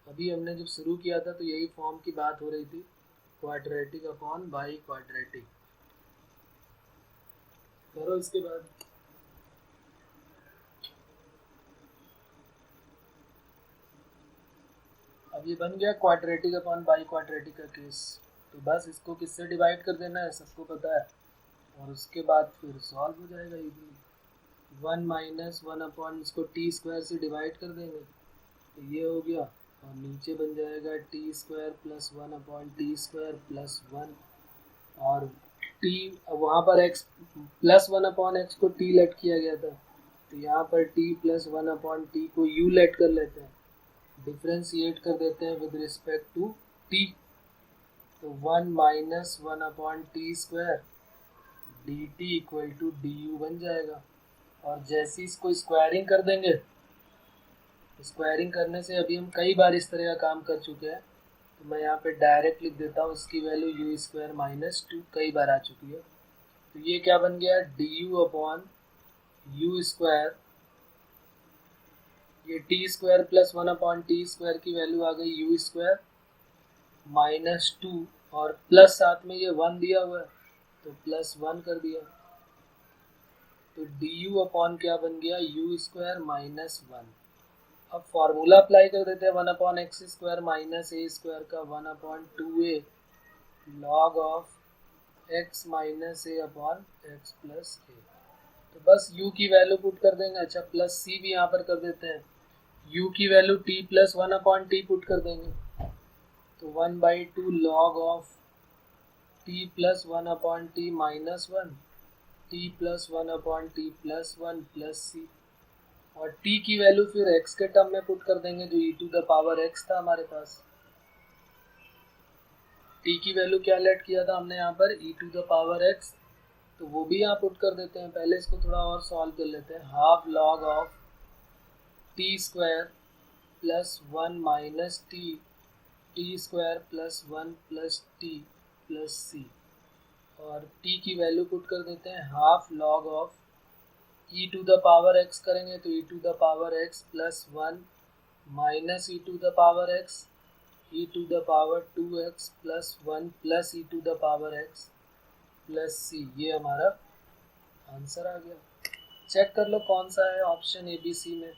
अभी हमने जब शुरू किया था तो यही फॉर्म की बात हो रही थी, क्वाड्रेटिक अपॉन बाई क्वाड्रेटिक। करो इसके बाद। अब ये बन गया क्वाड्रेटिक अपॉन बाई क्वाड्रेटिक का केस। तो बस इसको किससे डिवाइड कर देना है, सबको पता है, और उसके बाद फिर सॉल्व हो जाएगा इजीली। 1 माइनस 1 अपॉन इसको टी स्क्वायर से डिवाइड कर देंगे तो ये हो गया, और नीचे बन जाएगा t square plus 1 upon t square plus 1, और टी वहाँ पर एक्स प्लस 1 अपॉन एक्स को टी लेट किया गया था, तो यहाँ पर टी प्लस 1 अपॉन टी को यू लेट कर लेते हैं, डिफ्रेंशिएट कर देते हैं विद रिस्पेक्ट टू टी। तो 1 minus 1 upon t square d t equal to d u बन जाएगा। और जैसे इसको स्क्वायरिंग कर देंगे, स्क्वायरिंग करने से अभी हम कई बार इस तरह का काम कर चुके हैं, तो मैं यहाँ पे डायरेक्ट लिख देता हूँ, इसकी वैल्यू यू स्क्वायर माइनस 2 कई बार आ चुकी है। तो ये क्या बन गया, d u upon u square, ये t square plus 1 upon t square की वैल्यू आ गई यू स्क्वायर माइनस 2, और प्लस साथ में ये 1 दिया हुआ है तो प्लस 1 कर दिया, तो डी यू अपॉन क्या बन गया, यू स्क्वायर माइनस 1। अब फॉर्मूला अप्लाई कर देते हैं, 1 upon x square minus a square का 1 upon 2a log of x minus a upon x plus a. तो बस u की वैल्यू पुट कर देंगे। अच्छा, प्लस c भी यहाँ पर कर देते हैं, u की वैल्यू t plus 1 upon t put कर देंगे, तो 1/2 लॉग ऑफ t plus 1 upon t minus 1 t plus 1 upon t plus 1 plus c, और t की वैल्यू फिर x के टर्म में पुट कर देंगे, जो e to the power x था हमारे पास। t की वैल्यू क्या लेट किया था हमने यहाँ पर, e to the power x, तो वो भी यहाँ पुट कर देते हैं। पहले इसको थोड़ा और सॉल्व कर लेते हैं। Half log of t square plus 1 minus t square plus 1 plus t plus c, और t की वैल्यू पुट कर देते हैं half log of e to the power x करेंगे तो e to the power x plus 1 minus e to the power x e to the power 2x plus 1 plus e to the power x plus c. ये हमारा answer आ गया। Check कर लो कौन सा है option A B C में।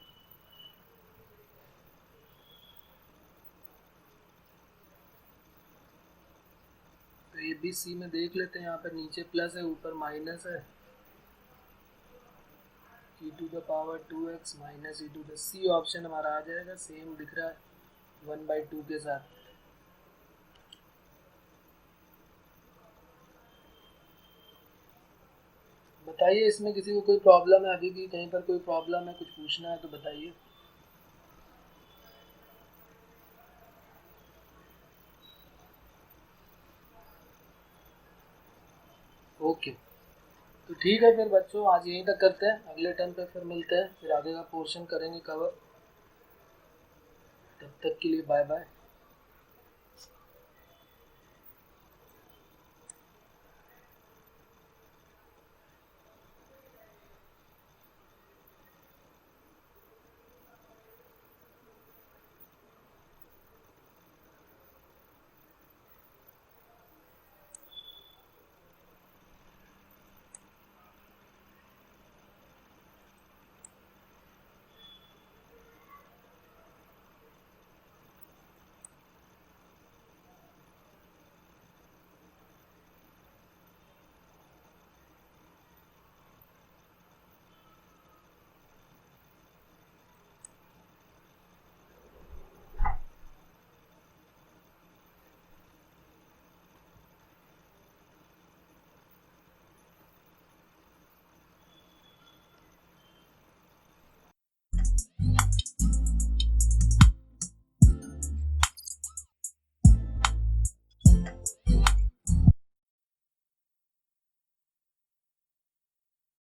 तो A B C में देख लेते हैं, यहाँ पर नीचे प्लस है, ऊपर माइनस है, e to the power 2x minus e to the C option हमारा आ जाएगा, सेम दिख रहा है 1/2 के साथ। बताइए इसमें किसी को कोई प्रॉब्लम है, अभी भी कहीं पर कोई प्रॉब्लम है, कुछ पूछना है तो बताइए। ओके, तो ठीक है फिर बच्चों, आज यहीं तक करते हैं, अगले टर्म पे फिर मिलते हैं, फिर आगे का पोर्शन करेंगे कवर। तब तक के लिए बाय बाय।